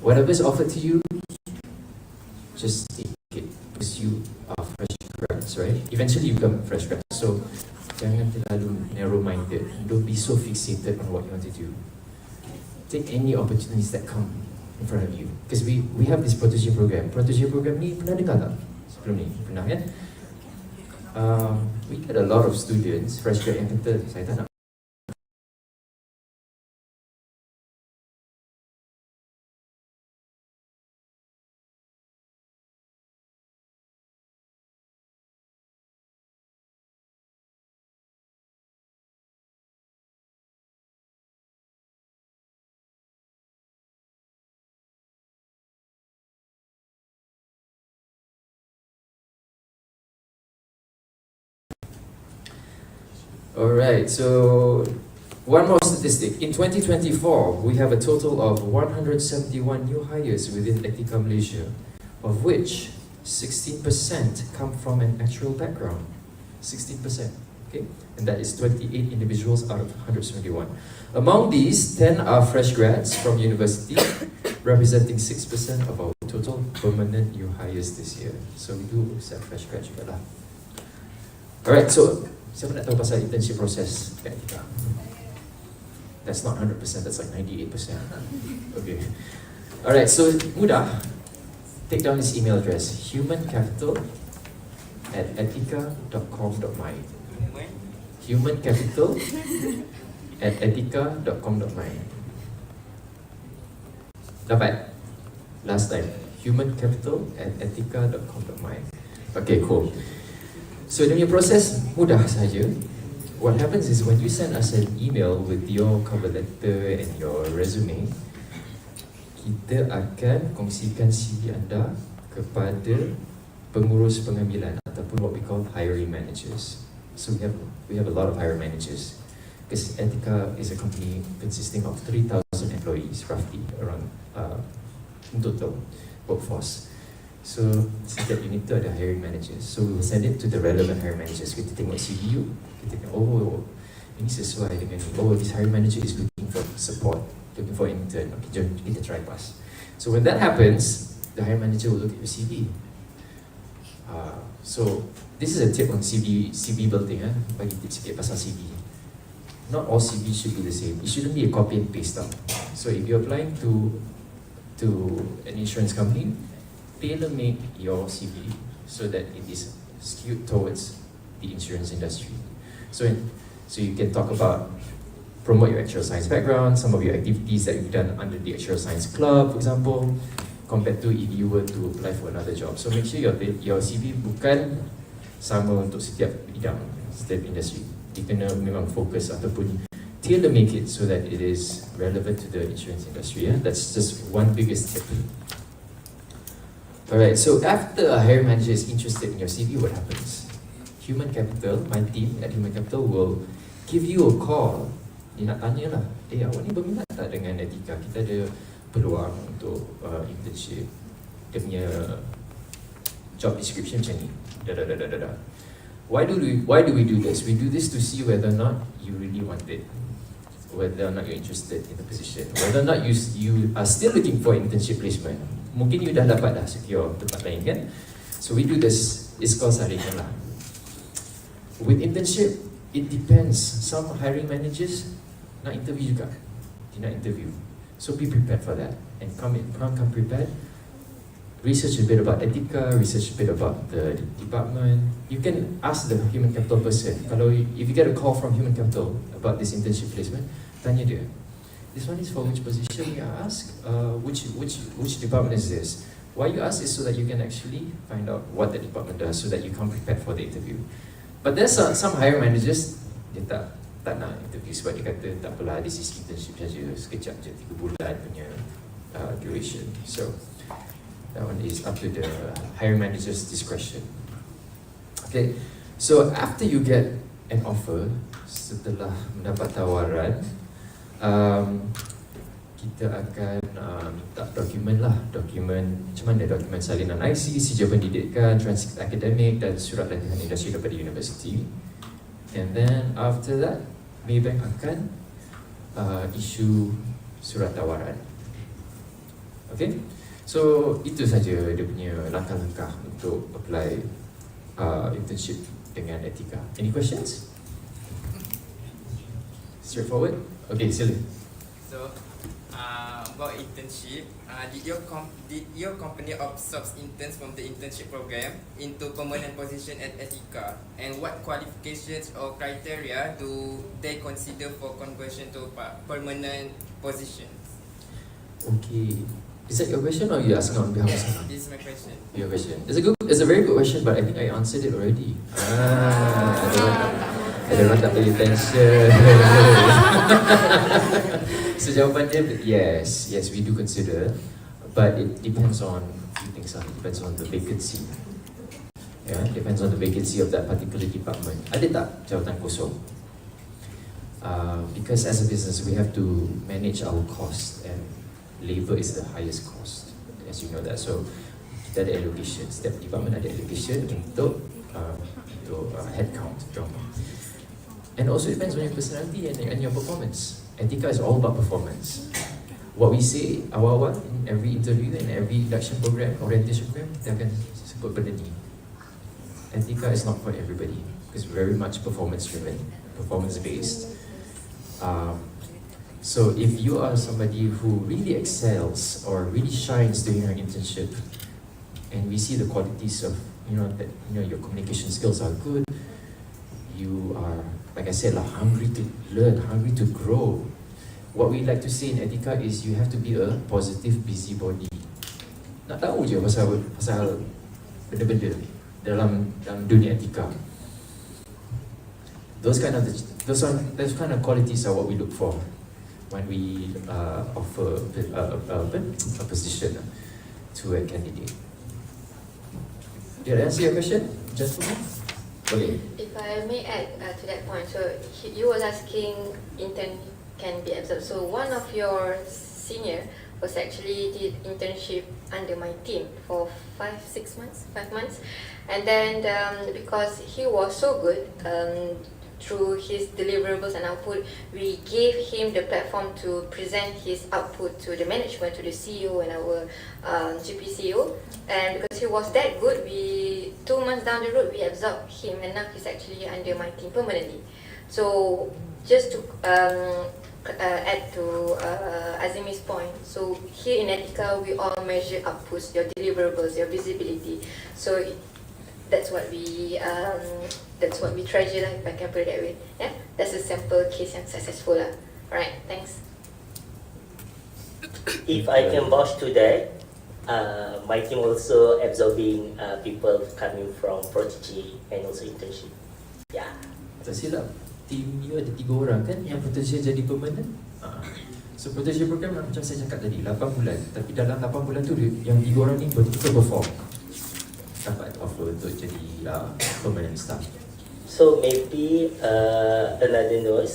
Whatever is offered to you, just take it, because you are fresh grads, right? Eventually you become fresh grads. So jangan terlalu narrow-minded. Don't be so fixated on what you want to do. Take any opportunities that come in front of you. Because we have this protégé program. Protégé program ni pernah dengar tak? Sebelum ni, pernah kan? We get a lot of students, fresh grad yang kata, saya tak nak. Alright, so one more statistic. In 2024, we have a total of 171 new hires within Etiqa Malaysia, of which 16% come from an actual background. 16%, okay? And that is 28 individuals out of 171. Among these, 10 are fresh grads from university, representing 6% of our total permanent new hires this year. So we do accept fresh grads juga lah. Alright, so siapa nak tahu pasal internship process kat Etiqa? That's not 100%, that's like 98%. Okay. Alright, so mudah. Take down this email address, humancapital@etiqa.com.my. humancapital@etiqa.com.my. Dapat? Last time. humancapital@etiqa.com.my. Okay, cool. So dia punya proses mudah saja. What happens is when you send us an email with your cover letter and your resume, kita akan kongsikan CV anda kepada pengurus pengambilan ataupun what we call hiring managers. So we have a lot of hiring managers because Etiqa is a company consisting of 3,000 employees roughly around in total workforce. So setiap unit tu ada hiring managers. So we will send it to the relevant hiring managers. Kita tengok CV you, kita tengok, oh ini sesuai dengan ni. Oh, this hiring manager is looking for support, looking for intern. Okay, jom kita try pass. So when that happens, the hiring manager will look at your CV. So this is a tip on CV building. Bagi tips sikit pasal CV. not all CVs should be the same. It shouldn't be a copy and paste up. So if you're applying to an insurance company, tailor-make your CV so that it is skewed towards the insurance industry. So you can talk about, promote your actual science background, some of your activities that you've done under the actual science club, for example, compared to if you were to apply for another job. So make sure your CV bukan sama untuk setiap bidang, setiap industry. Dia kena memang fokus ataupun tailor-make it so that it is relevant to the insurance industry. Yeah? That's just one biggest tip. Alright, so after a hiring manager is interested in your CV, what happens? Human Capital, my team at Human Capital will give you a call. Dia nak tanya lah, awak ni berminat tak dengan Etiqa? Kita ada peluang untuk internship. Dia punya job description macam ni. Why do we do this? We do this to see whether or not you really want it, whether or not you're interested in the position, whether or not you are still looking for internship placement. Mungkin you dah dapat dah secure tempat lain kan? So we do this, it's called saringan lah. With internship, it depends. Some hiring managers nak interview juga. Dia nak interview. So be prepared for that. And come prepared. Research a bit about Etiqa, research a bit about the department. You can ask the human capital person. If you get a call from human capital about this internship placement, tanya dia. This one is for which position? You ask. Which department is this? Why you ask is so that you can actually find out what the department does, so that you come prepared for the interview. But there's some hiring managers, dia tak nak interview sebab dia kata tak apalah, this is internship saja, sekejap je, 3 bulan punya duration. So that one is up to the hiring manager's discretion. Okay, so after you get an offer, setelah mendapat tawaran, kita akan minta dokumen lah. Dokumen, macam mana? Dokumen salinan IC, sijil pendidikan, transkrip akademik dan surat latihan industri daripada universiti. And then after that, Maybank akan issue surat tawaran. Okay? So itu saja dia punya langkah-langkah untuk apply internship dengan Etiqa. Any questions? Straightforward? Okay, sila. So, about internship, did your company absorb interns from the internship program into permanent position at Etiqa? And what qualifications or criteria do they consider for conversion to permanent positions? Okay. Is that your question or you asking on behalf of someone? This is my question. Your question. It's a very good question, but I think I answered it already. Everyone tak pay attention. So jawapan dia, yes, we do consider, but it depends on few things. It depends on the vacancy. Yeah, depends on the vacancy of that particular department. Ada tak jawatan kosong? Because as a business, we have to manage our cost, and labor is the highest cost, as you know that. So kita ada allocation, setiap department ada allocation untuk headcount. And also depends on your personality and your performance. Etiqa is all about performance. What we say awal-awal in every interview and every induction program, orientation program, kita akan sebut benda ni. Etiqa is not for everybody. It's very much performance driven, performance based. So if you are somebody who really excels or really shines during your internship, and we see the qualities of your communication skills are good, you are, like I said, hungry to learn, hungry to grow. What we like to say in Etiqa is you have to be a positive busybody. Nak tahu je pasal benda-benda dalam dunia Etiqa. Those kind of qualities are what we look for when we offer a position to a candidate. Did I answer your question? Just for me? Okay. If I may add to that point, so you was asking intern can be absorbed. So one of your senior was actually did internship under my team for 5 months, and then because he was so good, through his deliverables and output, we gave him the platform to present his output to the management, to the CEO and our GP CEO. And because he was that good, 2 months down the road, we absorbed him, and now he's actually under my team permanently. So just to add to Azimi's point, so here in Etiqa, we all measure outputs, your deliverables, your visibility. So that's what we treasure lah, if I can put it that way. Yeah, that's a sample case yang successful lah. Alright, thanks. If I can vouch to that, my team also absorbing people coming from protege and also internship. Yeah. Tak silap, team you ada 3 orang kan yang potential jadi permanent. So protege program macam saya cakap tadi 8 bulan, tapi dalam 8 bulan tu yang 3 orang ni betul-betul perform, dapat offer untuk jadi permanent staff. So maybe another note,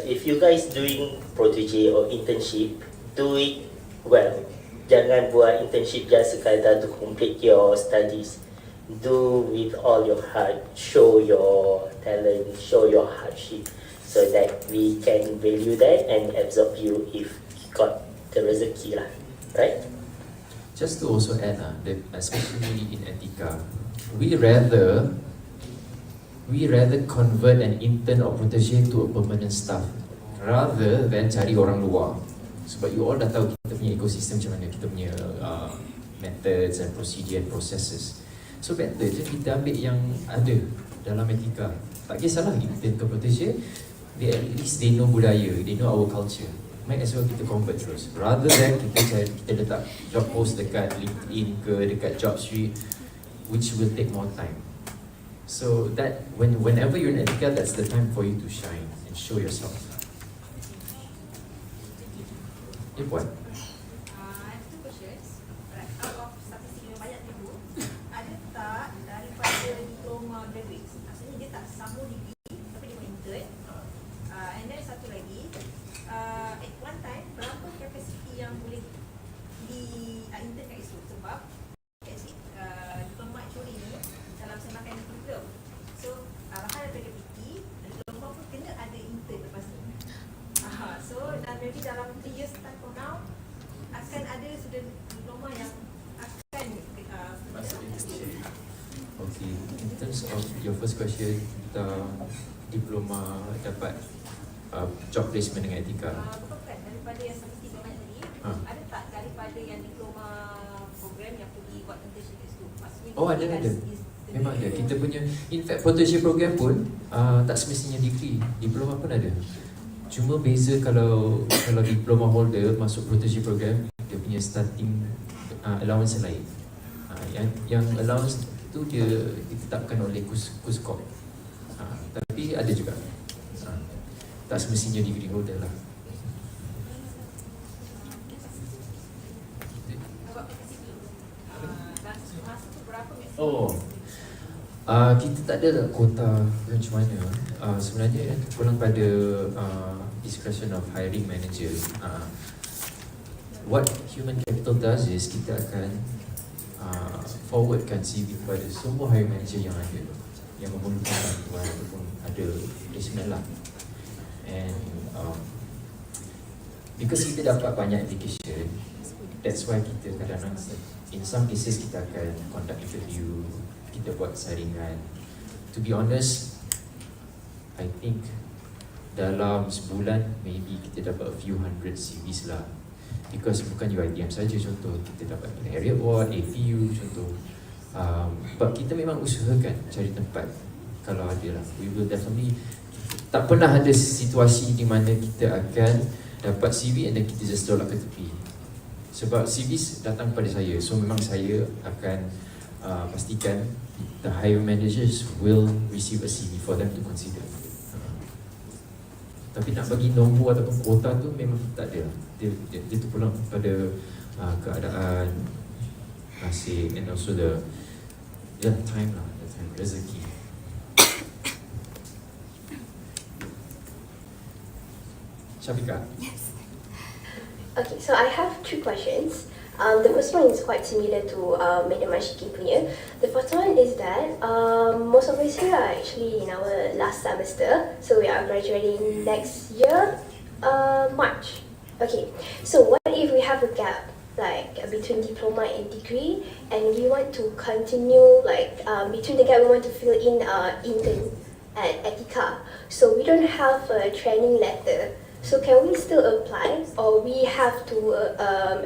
if you guys doing protege or internship, do it well. Jangan buat internship just sekadar to complete your studies. Do with all your heart, show your talent, show your hardship, so that we can value that and absorb you if you got the rezeki lah, right? Just to also add, especially in Etiqa, we rather convert an intern or protege to a permanent staff rather than cari orang luar. Sebab you all dah tahu kita punya ekosistem macam mana, kita punya methods and procedure and processes. So better je kita ambil yang ada dalam Etiqa. Tak kisahlah intern ke protege, at least they know budaya, they know our culture. Might as well kita convert terus, rather than kita letak job post dekat LinkedIn ke dekat Jobstreet, which will take more time. So that whenever you're in Etiqa, that's the time for you to shine and show yourself. You what? I have 2 questions. Out of statistik yang banyak tu, ada tak daripada diploma graduates? Maksudnya dia tak sambung degree tapi dia intern. And then satu lagi, at one time berapa kapasiti yang boleh di intern kat ISRO? Sebab actually diploma actually ni dalam semakan program. So arahan daripada PT, diploma pun kena ada intern lepas ni. So dan maybe dalam 3 years time from now akan ada student diploma yang akan Okay, in terms of your first question, diploma dapat job placement dengan Etiqa. bukan daripada yang statistik yang banyak tadi, ada tak daripada yang diploma program yang pergi buat internship kat situ? Maksudnya Oh ada. Memang ada. Kita punya, in fact protege program pun tak semestinya degree, diploma pun ada. Cuma beza kalau diploma holder masuk protege program, dia punya starting allowance lain. Yang allowance tu dia ditetapkan oleh KUSKOP. Tapi ada juga. Tak semestinya degree holder lah. Kita tak ada kuota macam mana. Sebenarnya pulang pada discretion of hiring manager. What human capital does is kita akan forwardkan CV kepada semua hiring manager yang ada, yang memerlukan bantuan ataupun ada placement lah. And because kita dapat banyak application, that's why kita kadang-kadang in some cases kita akan conduct interview, kita buat saringan. To be honest, I think dalam sebulan maybe kita dapat a few hundred CVs lah. Because bukan UiTM saja, contoh kita dapat area award, APU contoh. But kita memang usahakan cari tempat kalau ada lah. We will definitely, tak pernah ada situasi di mana kita akan dapat CV and then kita just tolak ke tepi. Sebab CVs datang pada saya, so memang saya akan pastikan the hiring managers will receive a CV for them to consider. Tapi nak bagi nombor ataupun kuota tu memang tak ada. Dia terpulang pada keadaan nasib and also the time lah, the time, rezeki. Syafiqah. Yes. Okay, so I have 2 questions. The first one is quite similar to Madam Ashiki punya. The first one is that most of us here are actually in our last semester, so we are graduating next year, March. Okay, so what if we have a gap like between diploma and degree, and we want to continue like between the gap we want to fill in intern. at Etiqa. So we don't have a training letter. So can we still apply, or we have to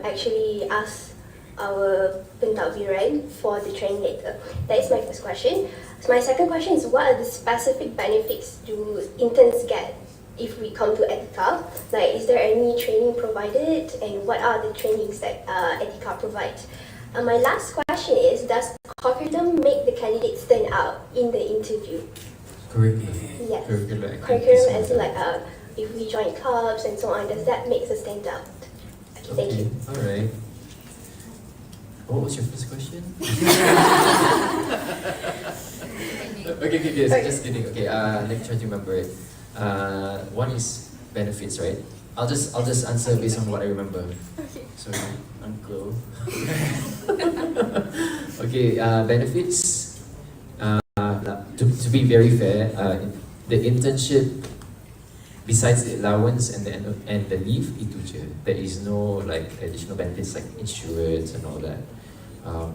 actually ask our pentadbiran for the training letter? That is my first question. So my second question is, what are the specific benefits do interns get if we come to Etiqa? Like, is there any training provided, and what are the trainings that Etiqa provides? My last question is, does curriculum make the candidates stand out in the interview? Curriculum. Yes. Curriculum As in, like, if we join clubs and so on, does that make us stand out? Okay, thank you. Alright. What was your first question? okay, so just kidding. Okay, let me try to remember it. One is benefits, right? I'll just answer based on what I remember. Okay. Sorry, uncle. Okay, benefits. To be very fair, the internship, besides the allowance and the leave, itu je. There is no like additional benefits like insurance and all that.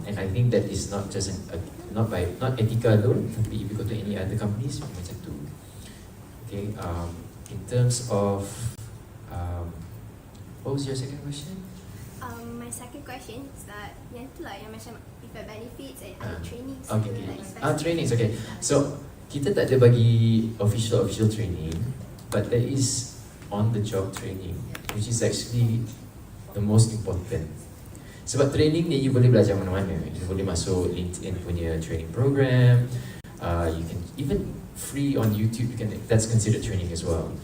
And I think that is not just not Etiqa alone, tapi if you go to any other companies, macam tu. Okay. In terms of what was your second question? My second question is that yang tu lah yang macam if the benefits and trainings. Okay. Trainings. Okay. So kita tak ada bagi official training, but there is on the job training, which is actually the most important. Sebab training ni you boleh belajar mana-mana. You boleh masuk LinkedIn punya training program. You can even free on YouTube. That's considered training as well.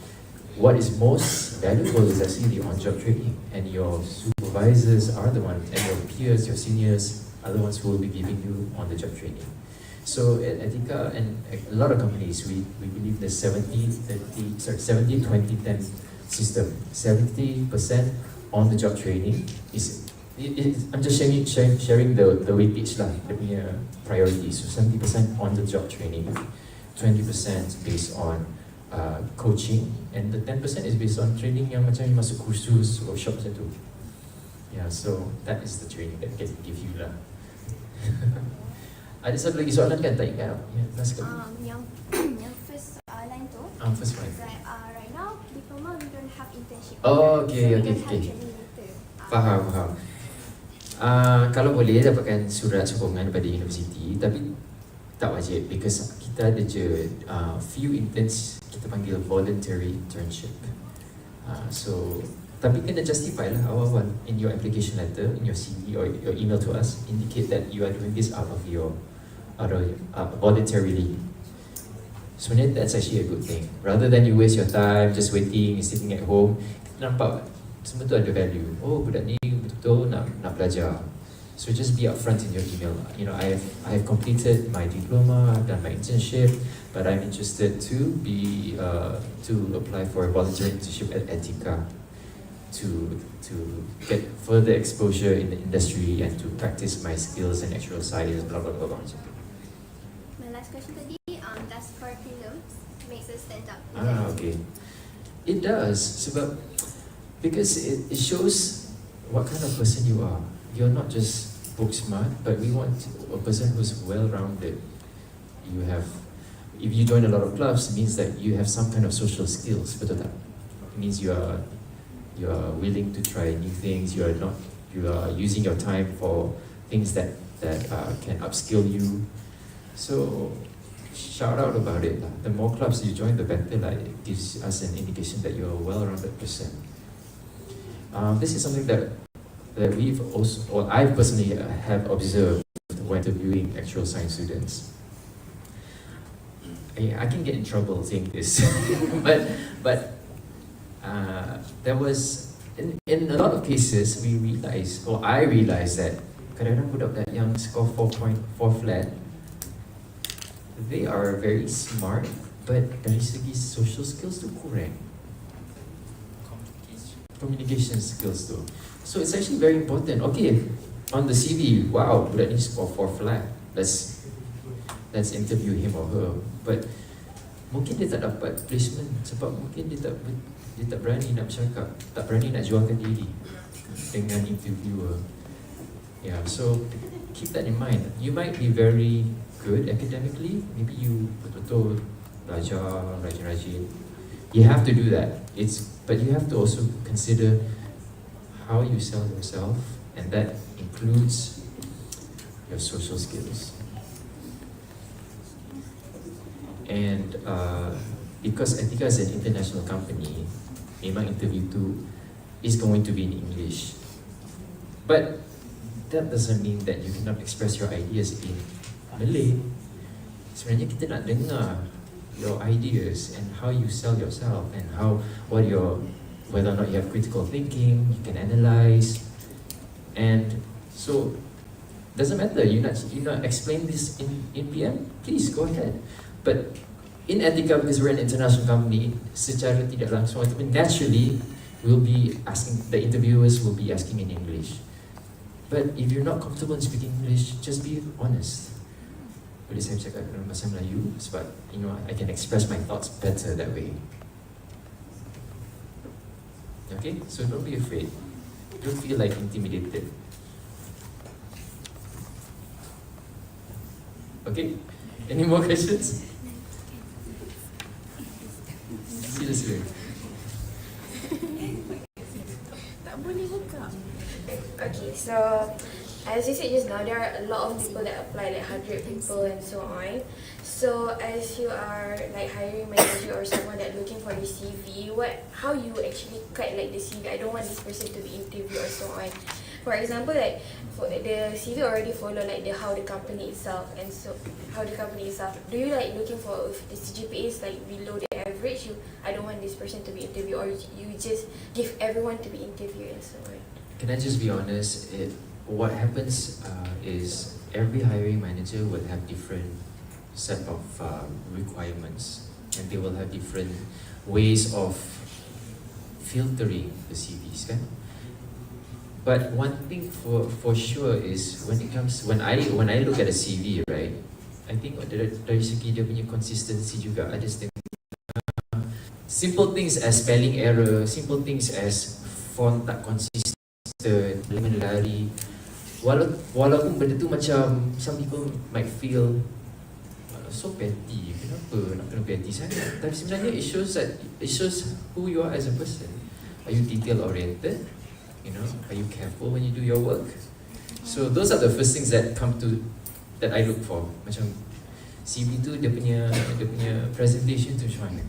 What is most valuable is actually the on-job training, and your supervisors are the ones, and your peers, your seniors are the ones who will be giving you on-the-job training. So at Etiqa and a lot of companies, we believe the 70-20-10 system. 70% on-the-job training is. I'm just sharing the weightage lah, the priorities. So 70% on-the-job training, 20% based on coaching, and the 10% is based on training yang macam masuk kursus, workshop macam tu. Yeah, so that is the training that can give you lah. Ada satu lagi soalan kan, tak ingat? Yeah, last kali. Yang first line tu. First one. Like, right now, diploma we don't have internship. Oh, okay. Faham. Kalau boleh dapatkan surat sokongan daripada universiti, tapi tak wajib, because kita ada je few interns kita panggil voluntary internship. So tapi kena justify lah awal-awal in your application letter, in your CV or your email to us, indicate that you are doing this out of voluntarily. So that's actually a good thing. Rather than you waste your time just waiting, sitting at home, nampak semua tu ada value. Oh, budak ni betul-betul nak belajar. So just be upfront in your email. You know, I have completed my diploma, I've done my internship, but I'm interested to apply for a voluntary internship at Etiqa to get further exposure in the industry and to practice my skills and actual science, blah blah blah blah. My last question tadi, does curriculum makes us stand up? Okay. It does, because it shows what kind of person you are. You're not just book smart, but we want a person who's well-rounded. If you join a lot of clubs, it means that you have some kind of social skills, betul tak? It means you are willing to try new things. You are using your time for things that can upskill you. So shout out about it. The more clubs you join, the better. It gives us an indication that you're a well-rounded person. This is something that we've also, or I personally have observed when interviewing actual science students. I can get in trouble saying this, but there was in a lot of cases I realized that kadang-kadang budak-budak yang score 4.4 flat, they are very smart, but dari segi social skills tu kurang. Communication skills too. So it's actually very important. Okay, on the CV, wow, budak ni score 4 flat. Let's interview him or her. But mungkin dia tak dapat placement sebab mungkin dia tak berani nak bercakap, tak berani nak jualkan diri dengan interviewer. Yeah, so keep that in mind. You might be very good academically, maybe you betul-betul belajar, rajin-rajin. You have to do that. But you have to also consider how you sell yourself, and that includes your social skills. And because Etiqa is an international company, memang interview tu is going to be in English. But that doesn't mean that you cannot express your ideas in Malay. Sebenarnya kita nak dengar your ideas and how you sell yourself and whether or not you have critical thinking, you can analyze, and so doesn't matter. You not explain this in PM, please go ahead. But in Etiqa, because we're an international company, secara tidak langsung, naturally we'll be asking, the interviewers will be asking in English. But if you're not comfortable in speaking English, just be honest. Boleh saya cakap dalam bahasa Melayu sebab I can express my thoughts better that way. Okay, so don't be afraid. Don't feel like intimidated. Okay, any more questions? Seriously. Tak boleh buka. Okay, so as you said just now, there are a lot of people that apply, like 100 people and so on. So as you are like hiring manager or someone that looking for the CV, how you actually cut like the CV? I don't want this person to be interviewed or so on. For example, like for the CV already follow like how the company itself, and so how the company itself. Do you like looking for if the CGPA is like below the average? I don't want this person to be interviewed, or you just give everyone to be interviewed and so on. Can I just be honest? What happens is every hiring manager will have different set of requirements, and they will have different ways of filtering the CVs, kan? But one thing for sure is when I look at a CV, right? I think dari segi dia punya consistency juga. I just think simple things as spelling error, simple things as font tak consistent, lari. Walaupun benda tu macam some people might feel so petty, kenapa nak kena petty sangat? Tapi sebenarnya it shows who you are as a person. Are you detail oriented? Are you careful when you do your work? So those are the first things that I look for. Macam CV tu dia punya presentation tu macam mana?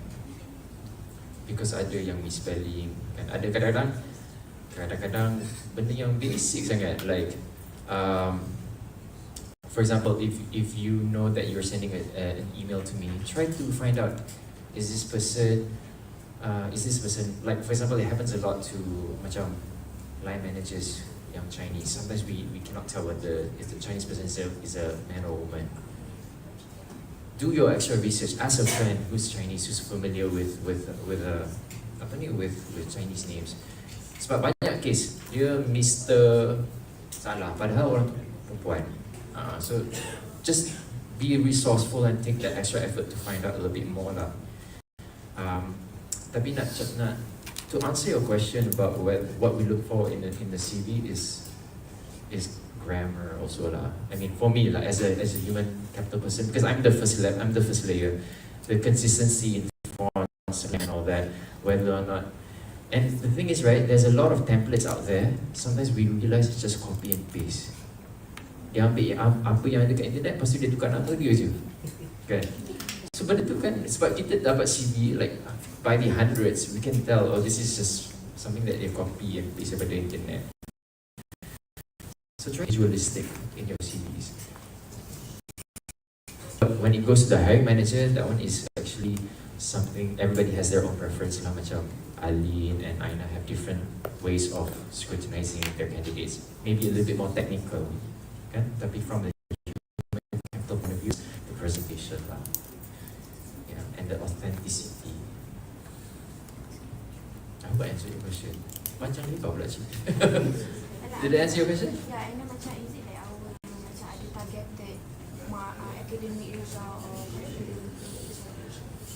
Because ada yang misspelling, kan? Ada kadang-kadang benda yang basic sangat, like for example, if you know that you're sending an email to me, try to find out is this person like, for example, it happens a lot to macam line managers yang Chinese. Sometimes we cannot tell whether if the Chinese person is a man or woman. Do your extra research. Ask a friend who's Chinese, who's familiar with Chinese names. Sebab banyak case dia Mr. salah padahal orang tu perempuan. So just be resourceful and take that extra effort to find out a little bit more lah. Tapi to answer your question about what we look for in the CV is grammar also lah. I mean, for me lah, as a human capital person, because I'm the first layer, the consistency in fonts and all that, whether or not. And the thing is, right, there's a lot of templates out there. Sometimes we realize it's just copy and paste. Dia ambil apa yang ada kat internet, lepas tu dia tukar nama dia je, kan? So benda tu kan, sebab kita dapat CV like by the hundreds, we can tell, oh, this is just something that they copy and paste daripada internet. So try visualistic in your CVs. But when it goes to the hiring manager, that one is actually something, everybody has their own preference lah. Macam Aline and Aina have different ways of scrutinizing their candidates. Maybe a little bit more technical, kan? Tapi from the human capital point of view, the presentation lah, yeah, and the authenticity. I hope I answered your question. Macam ni kau pula cik. Did I answer your question? Yeah, I know macam is it like our macam ada targeted academic result or academic.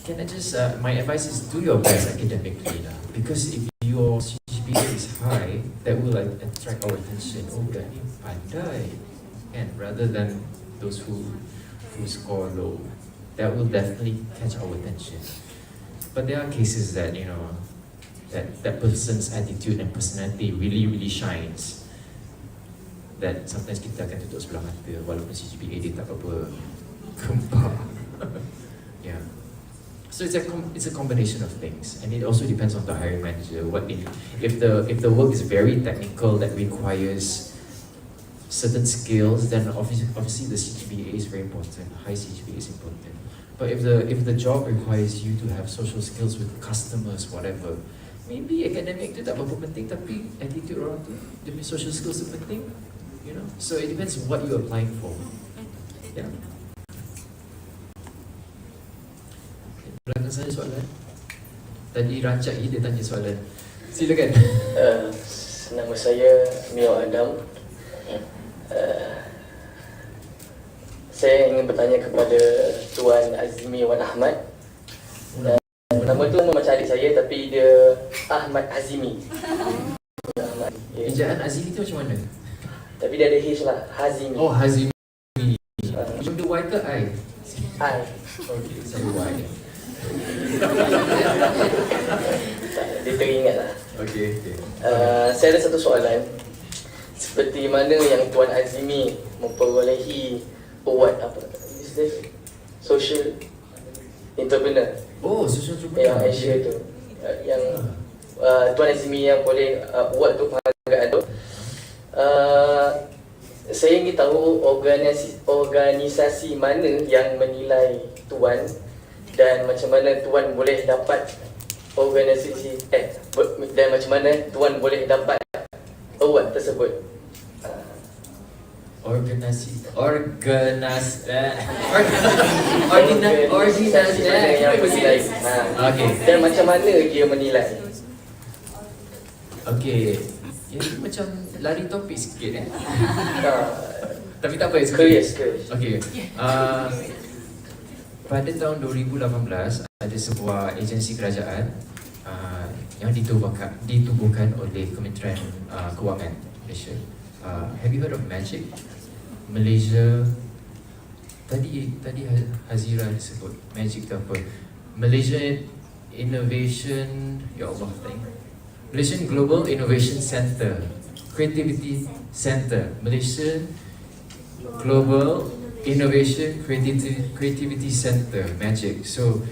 Can I just, my advice is do your best academically lah. Because if your CGPA is high, that will attract our attention. Oh, dah ni pandai, kan? Rather than those who score low. that will definitely catch our attention. But there are cases that, you know, that person's attitude and personality really shines. That sometimes kita akan tutup sebelah mata walaupun CGPA dia tak apa-apa gempar. Yeah. So it's a combination of things, and it also depends on the hiring manager. If the work is very technical that requires certain skills, then obviously the CGPA is very important. High CGPA is important. But if the job requires you to have social skills with customers, whatever, maybe academic tu tak berapa penting, tapi attitude orang tu, dia punya social skills tu penting, you know. So it depends what you're applying for. Yeah. Belakang saya soalan. Tadi rancak dia tanya soalan. Silakan. Nama saya Mio Adam. Saya ingin bertanya kepada Tuan Azmi Wan Ahmad. Nama tu macam adik saya tapi dia Ahmad Azimi. Ejaan Azimi tu macam mana? Tapi dia ada H lah, Hazimi. Oh, Hazimi. Macam the Y ke I? I. Okay, saya Y. Dia teringat lah. Okay. Saya ada satu soalan. Seperti mana yang Tuan Azimi memperolehi award apa? Social entrepreneur. Oh, social entrepreneur. Yang Asia tu. Yang Tuan Azimi yang boleh award tu penghargaan tu. Saya ingin tahu organisasi mana yang menilai Tuan dan macam mana Tuan boleh dapat organisasi dan macam mana Tuan boleh dapat award tersebut. Organisasi yang menilai. Okay. Dan macam mana dia menilai? Okay. Ini macam lari topik sikit Tapi tak apa, Curious. Okay. Pada tahun 2018 ada sebuah agensi kerajaan yang ditubuhkan oleh Kementerian Kewangan Malaysia. Have you heard of MAGIC? Malaysia. Tadi Hazira disebut MAGIC tu apa? Malaysia Innovation, ya Allah, Malaysian Global Innovation Center, Creativity Center, Malaysia Global Innovation Creativity Center, MAGIC. So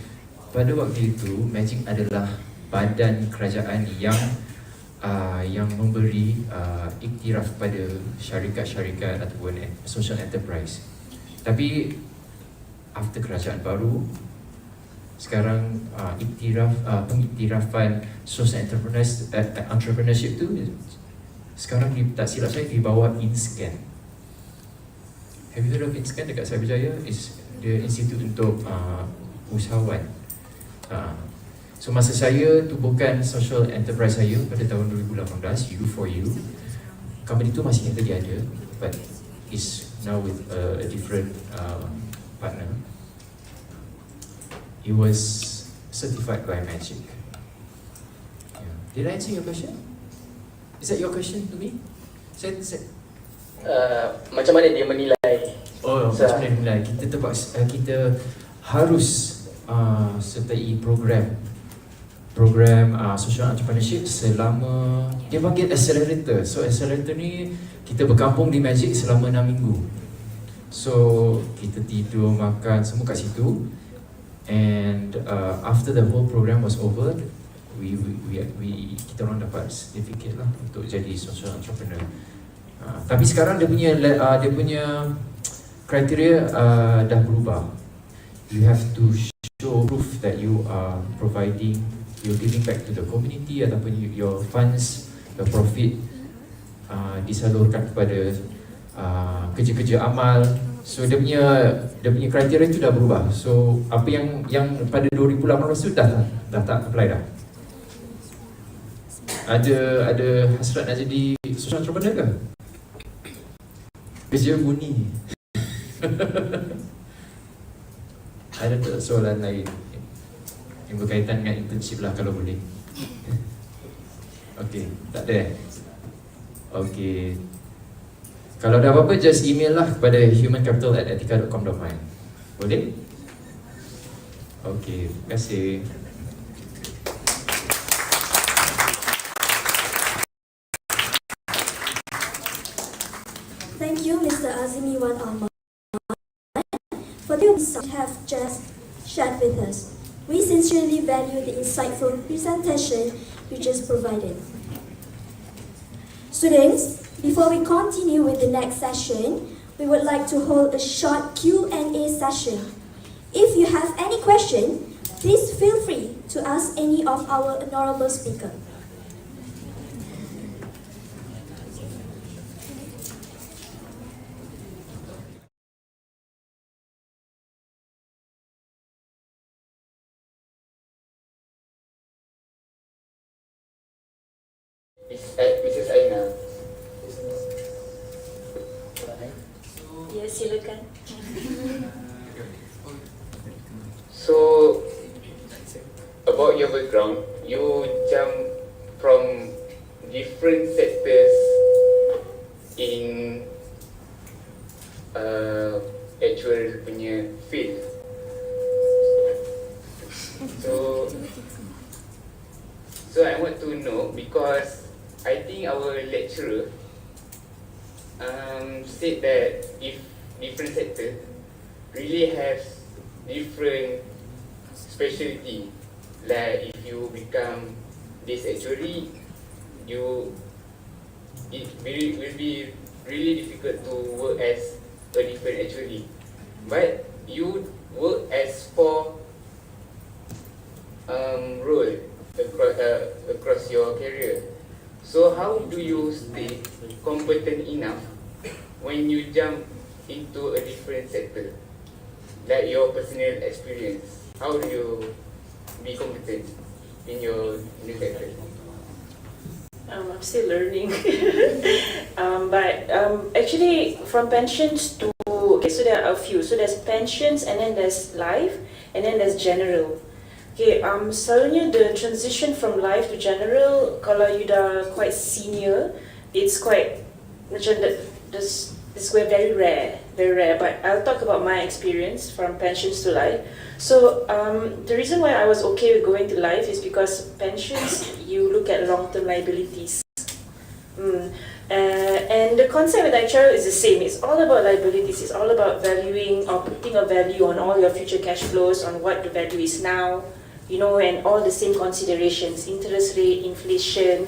pada waktu itu MAGIC adalah badan kerajaan yang memberi iktiraf pada syarikat-syarikat ataupun social enterprise. Tapi after kerajaan baru, sekarang pengiktirafan social entrepreneurship tu sekarang tak silap saya di bawah InScan. Have you heard of InScan dekat Cyberjaya? Is the institut untuk usahawan. So masa saya tubuhkan social enterprise saya pada tahun 2018, U4U, company tu masih yang tadi ada, but is now with a different partner. It was certified by MAGIC. Yeah. Did I answer your question? Is that your question to me? Macam mana dia menilai? Oh, macam mana dia menilai? Kita harus sertai program social entrepreneurship selama dia panggil accelerator. So accelerator ni kita berkampung di MAGIC selama 6 minggu. So kita tidur, makan semua kat situ. And after the whole program was over, kita orang dapat certificate lah untuk jadi social entrepreneur. Tapi sekarang dia punya kriteria dah berubah. You have to show proof that you are you're giving back to the community ataupun your funds, your profit disalurkan kepada kerja-kerja amal. So dia punya kriteria itu dah berubah. So apa yang pada 2018 tu dah tak apply dah. Ada hasrat nak jadi social entrepreneur ke? Kerja bunyi. Ada tak soalan lain yang berkaitan dengan internship lah kalau boleh? Okay, tak ada. Okay. Kalau ada apa-apa, just email lah kepada humancapital@etiqa.com.my. Boleh? Okay, terima kasih. Thank you, Mr. Azimi Wan Ahmad, for the insight you have just shared with us. We sincerely value the insightful presentation you just provided. Students, before we continue with the next session, we would like to hold a short Q&A session. If you have any question, please feel free to ask any of our honorable speakers. Mrs. Aina. Ya, silakan. So, about your background, you jump from different sectors in actual punya field. So I want to know because I think our lecturer said that if different sector really has different specialty, like if you become this actuary, it will be really difficult to work as a different actuary. But you work as 4 role across your career. So how do you stay competent enough when you jump into a different sector? Like your personal experience, how do you be competent in your new sector? I'm still learning. But actually, from pensions to, okay, so there are a few. So there's pensions, and then there's life, and then there's general. Okay, selalunya the transition from life to general, kalau you dah quite senior, it's quite macam this very rare. But I'll talk about my experience from pensions to life. So the reason why I was okay with going to life is because pensions, you look at long-term liabilities. And the concept with actuarial is the same. It's all about liabilities. It's all about valuing or putting a value on all your future cash flows, on what the value is now, you know, and all the same considerations: interest rate, inflation,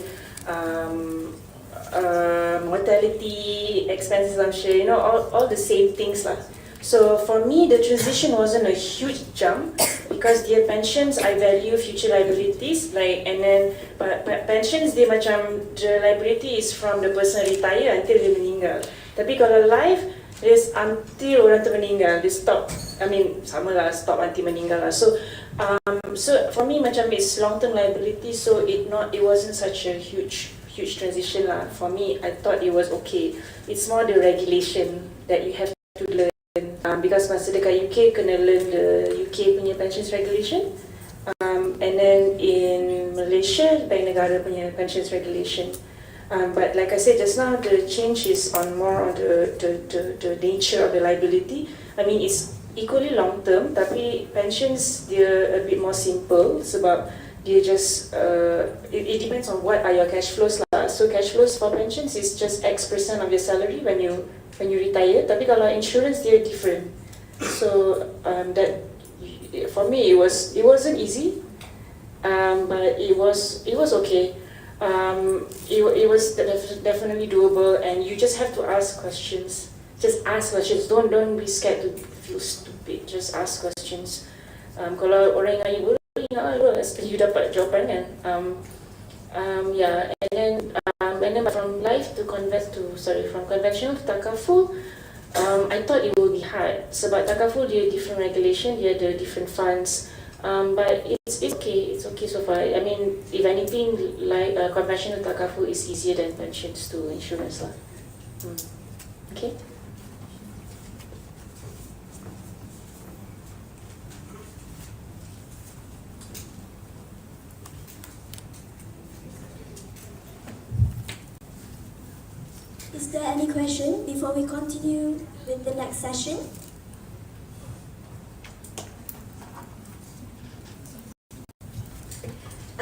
mortality, expense assumption, you know, all the same things lah. So for me, the transition wasn't a huge jump because their pensions, I value future liabilities, like, and then but pensions dia macam the liability is from the person retire until dia meninggal. Tapi kalau life is until orang tu meninggal, they stop. I mean sama lah, stop until meninggal lah. So for me macam it's long term liability, so it wasn't such a huge transition lah. For me, I thought it was okay. It's more the regulation that you have to learn. Because masa dekat UK kena learn the UK punya pensions regulation, and then in Malaysia bank negara punya pensions regulation. But like I said just now, the change is on more on the nature of the liability. I mean it's equally long term, tapi pensions dia a bit more simple sebab dia just it depends on what are your cash flows lah. So cash flows for pensions is just X% of your salary when you retire. Tapi kalau insurance dia different. So that for me it wasn't easy, but it was okay. It was definitely doable, and you just have to ask questions. Just ask questions. Don't be scared to feel stupid. Just ask questions. Kalau orang ingat you, you dapat jawapan kan. Yeah, and then from life to from conventional to takaful, I thought it will be hard. Sebab takaful dia different regulation, dia ada different funds. But it's okay so far. I mean, if anything, like conventional takaful is easier than pensions to insurance lah. Okay. Is there any question before we continue with the next session?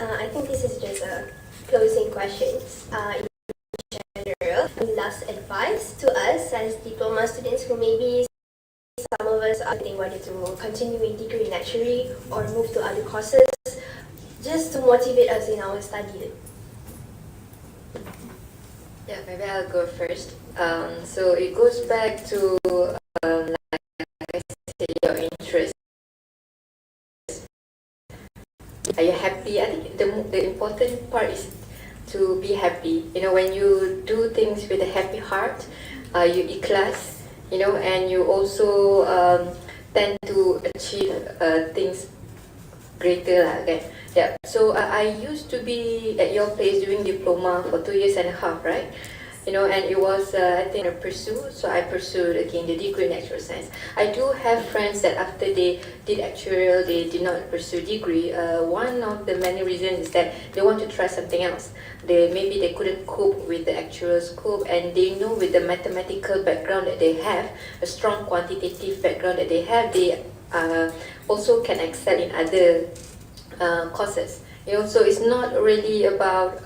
I think this is just a closing questions. In general, any last advice to us as diploma students who maybe some of us are thinking whether to continue in degree in actuary or move to other courses, just to motivate us in our study. Yeah, maybe I'll go first. So it goes back to like I said, your interest. Are you happy? I think the important part is to be happy. You know, when you do things with a happy heart, you ikhlas, you know, and you also tend to achieve things greater lah, okay? Yeah. So I used to be at your place doing diploma for 2.5 years, right? You know, and it was I think a pursue. So I pursued again the degree in actuarial science. I do have friends that after they did actuarial, they did not pursue degree. One of the many reasons is that they want to try something else. Maybe they couldn't cope with the actuarial scope, and they know with the mathematical background that they have, a strong quantitative background that they have, they also can excel in other courses. You know, so it's not really about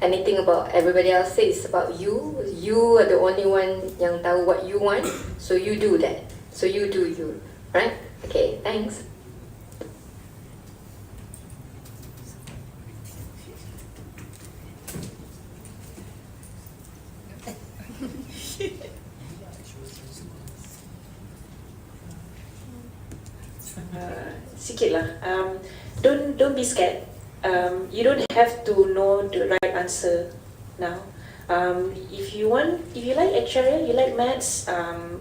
anything about everybody else says. It's about you. You are the only one yang tahu what you want, so you do that. So you do you, right? Okay, thanks. Sikit lah. Don't be scared. You don't have to know the right answer now. If you like actuarial, you like maths,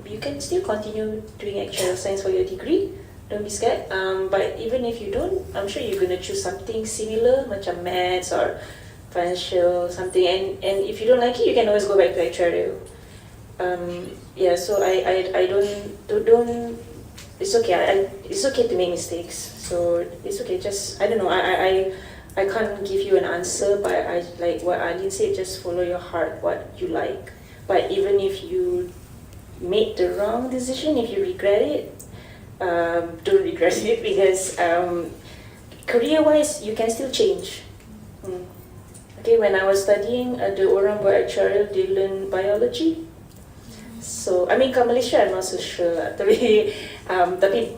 you can still continue doing actuarial science for your degree. Don't be scared. But even if you don't, I'm sure you're gonna choose something similar, macam maths or financial something. And if you don't like it, you can always go back to actuarial. Yeah. So I don't. It's okay. It's okay to make mistakes. So it's okay. Just I don't know. I can't give you an answer, but I like what Aline said. Just follow your heart, what you like. But even if you made the wrong decision, if you regret it, don't regret it because career-wise you can still change. Okay, when I was studying, the orang buat actuarial, they learn biology. So I mean, kat Malaysia I'm not so sure lah. Tapi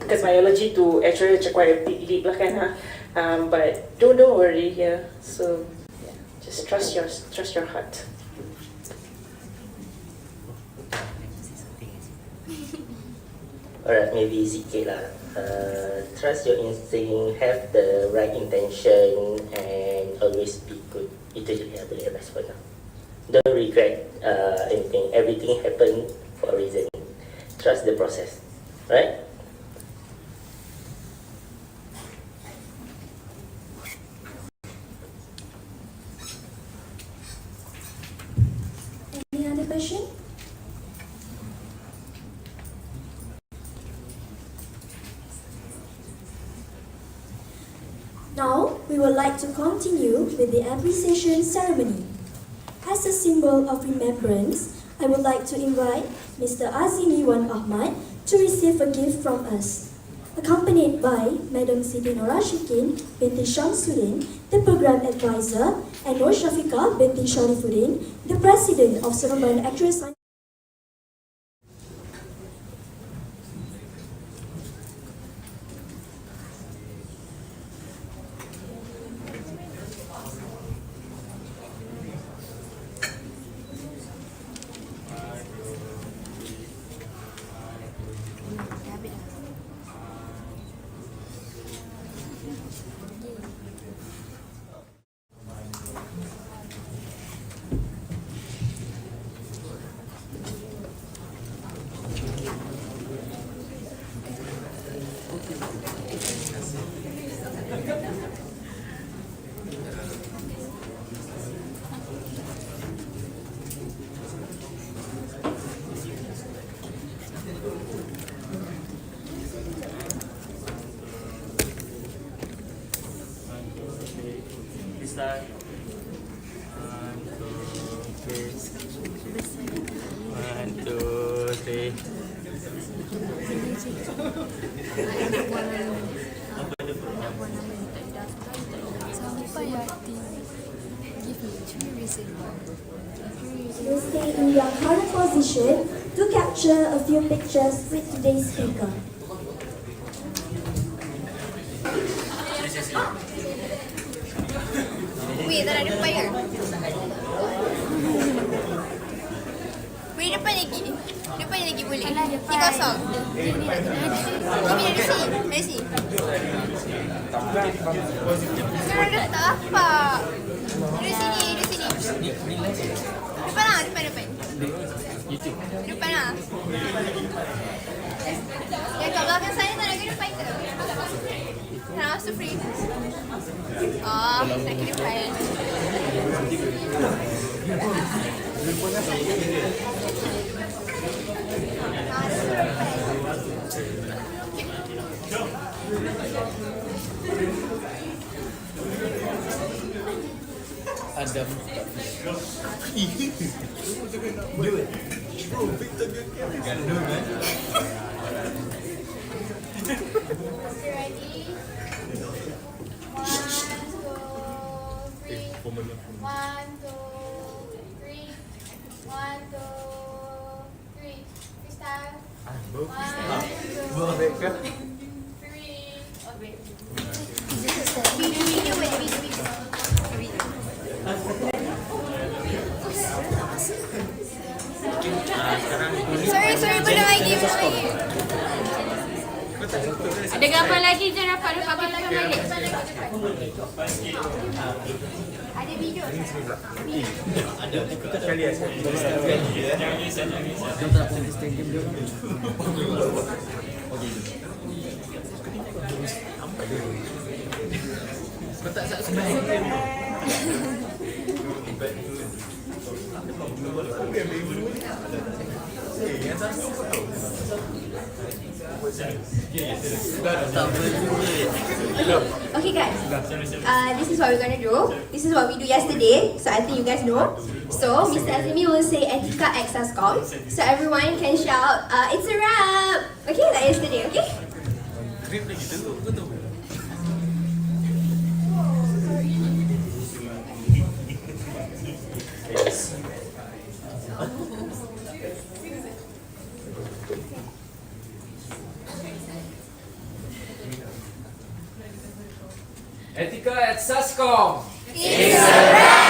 because biology to actually quite a big leap lah kan ha. But don't worry, yeah. So yeah, just trust your heart. Alright, maybe sikit lah. Trust your instinct, have the right intention, and always be good. Itu je yang boleh respon lah. Don't regret anything. Everything happened for a reason. Trust the process, right? Any other question? Now, we would like to continue with the appreciation ceremony. As a symbol of remembrance, I would like to invite Mr. Azimi Wan Ahmad to receive a gift from us, accompanied by Madam Siti Norashikin binti Shamsuddin, the Program Advisor, and Nur Shafiqah binti Sharifuddin, the President of Surabaya Actuarial Science. Start. 1, 2, 3. Apa ada permission to capture a few pictures with today's speaker. Wait, tak ada depan ke? Boleh depan lagi? Depan lagi boleh? Ni kosong? Ni dari sini? Dari sini? Jangan letak apa? Dari sini, dari sini. Depan lah, depan. Depan lah. Yang kat belakang saya tak nak kena fighter. Nak masuk free. Oh, nak kena fight. Adam. Gandum kan? One, two, three. One, two, three. Freestyle. One, two, three. Oh, wait. Video. Sorry, belum lagi. Ada gambar lagi je dapat gambar balik. Ada video. Ada sekali ya. Kita tak boleh stadium dia. Okey. Kau tak subscribe. Okay guys, this is what we're gonna do. This is what we do yesterday, so I think you guys know. So Mr. Azimi will say Etiqa X Ascom, so everyone can shout, it's a wrap! Okay, like yesterday, okay? Etiqa at Sascom. It's a wrap!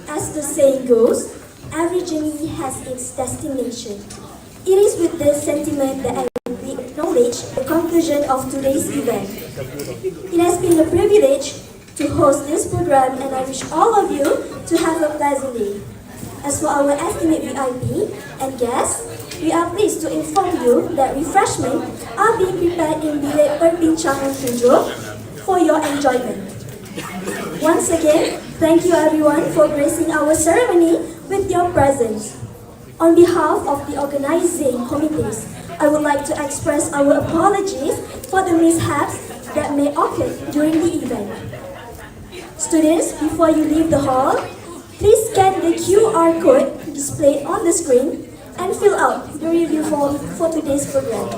As the saying goes, every journey has its destination. It is with this sentiment that we acknowledge the conclusion of today's event. It has been a privilege to host this program, and I wish all of you to have a pleasant day. As for our estimate VIP and guests, we are pleased to inform you that refreshments are being prepared in Bilik Perbincangan 7 for your enjoyment. Once again, thank you everyone for gracing our ceremony with your presence. On behalf of the organizing committees, I would like to express our apologies for the mishaps that may occur during the event. Students, before you leave the hall, please scan the QR code displayed on the screen and fill out the review form for today's program.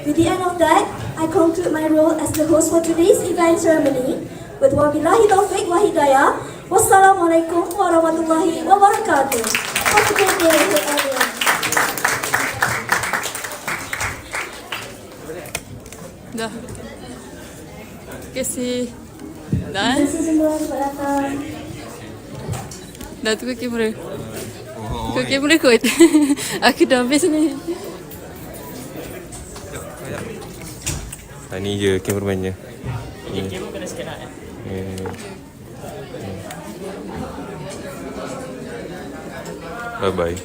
With the end of that, I conclude my role as the host for today's event ceremony with wabillahi taufiq wa hidayah. Wassalamualaikum warahmatullahi wabarakatuh. Have a great day to everyone. Dah. Terima kasih. Dan Terima kasih semua untuk datang. dah tukar kamera. Tukar kamera kot. Aku dah habis ni. Ni je cameraman-nya. Kamera kena scan lah. Bye bye.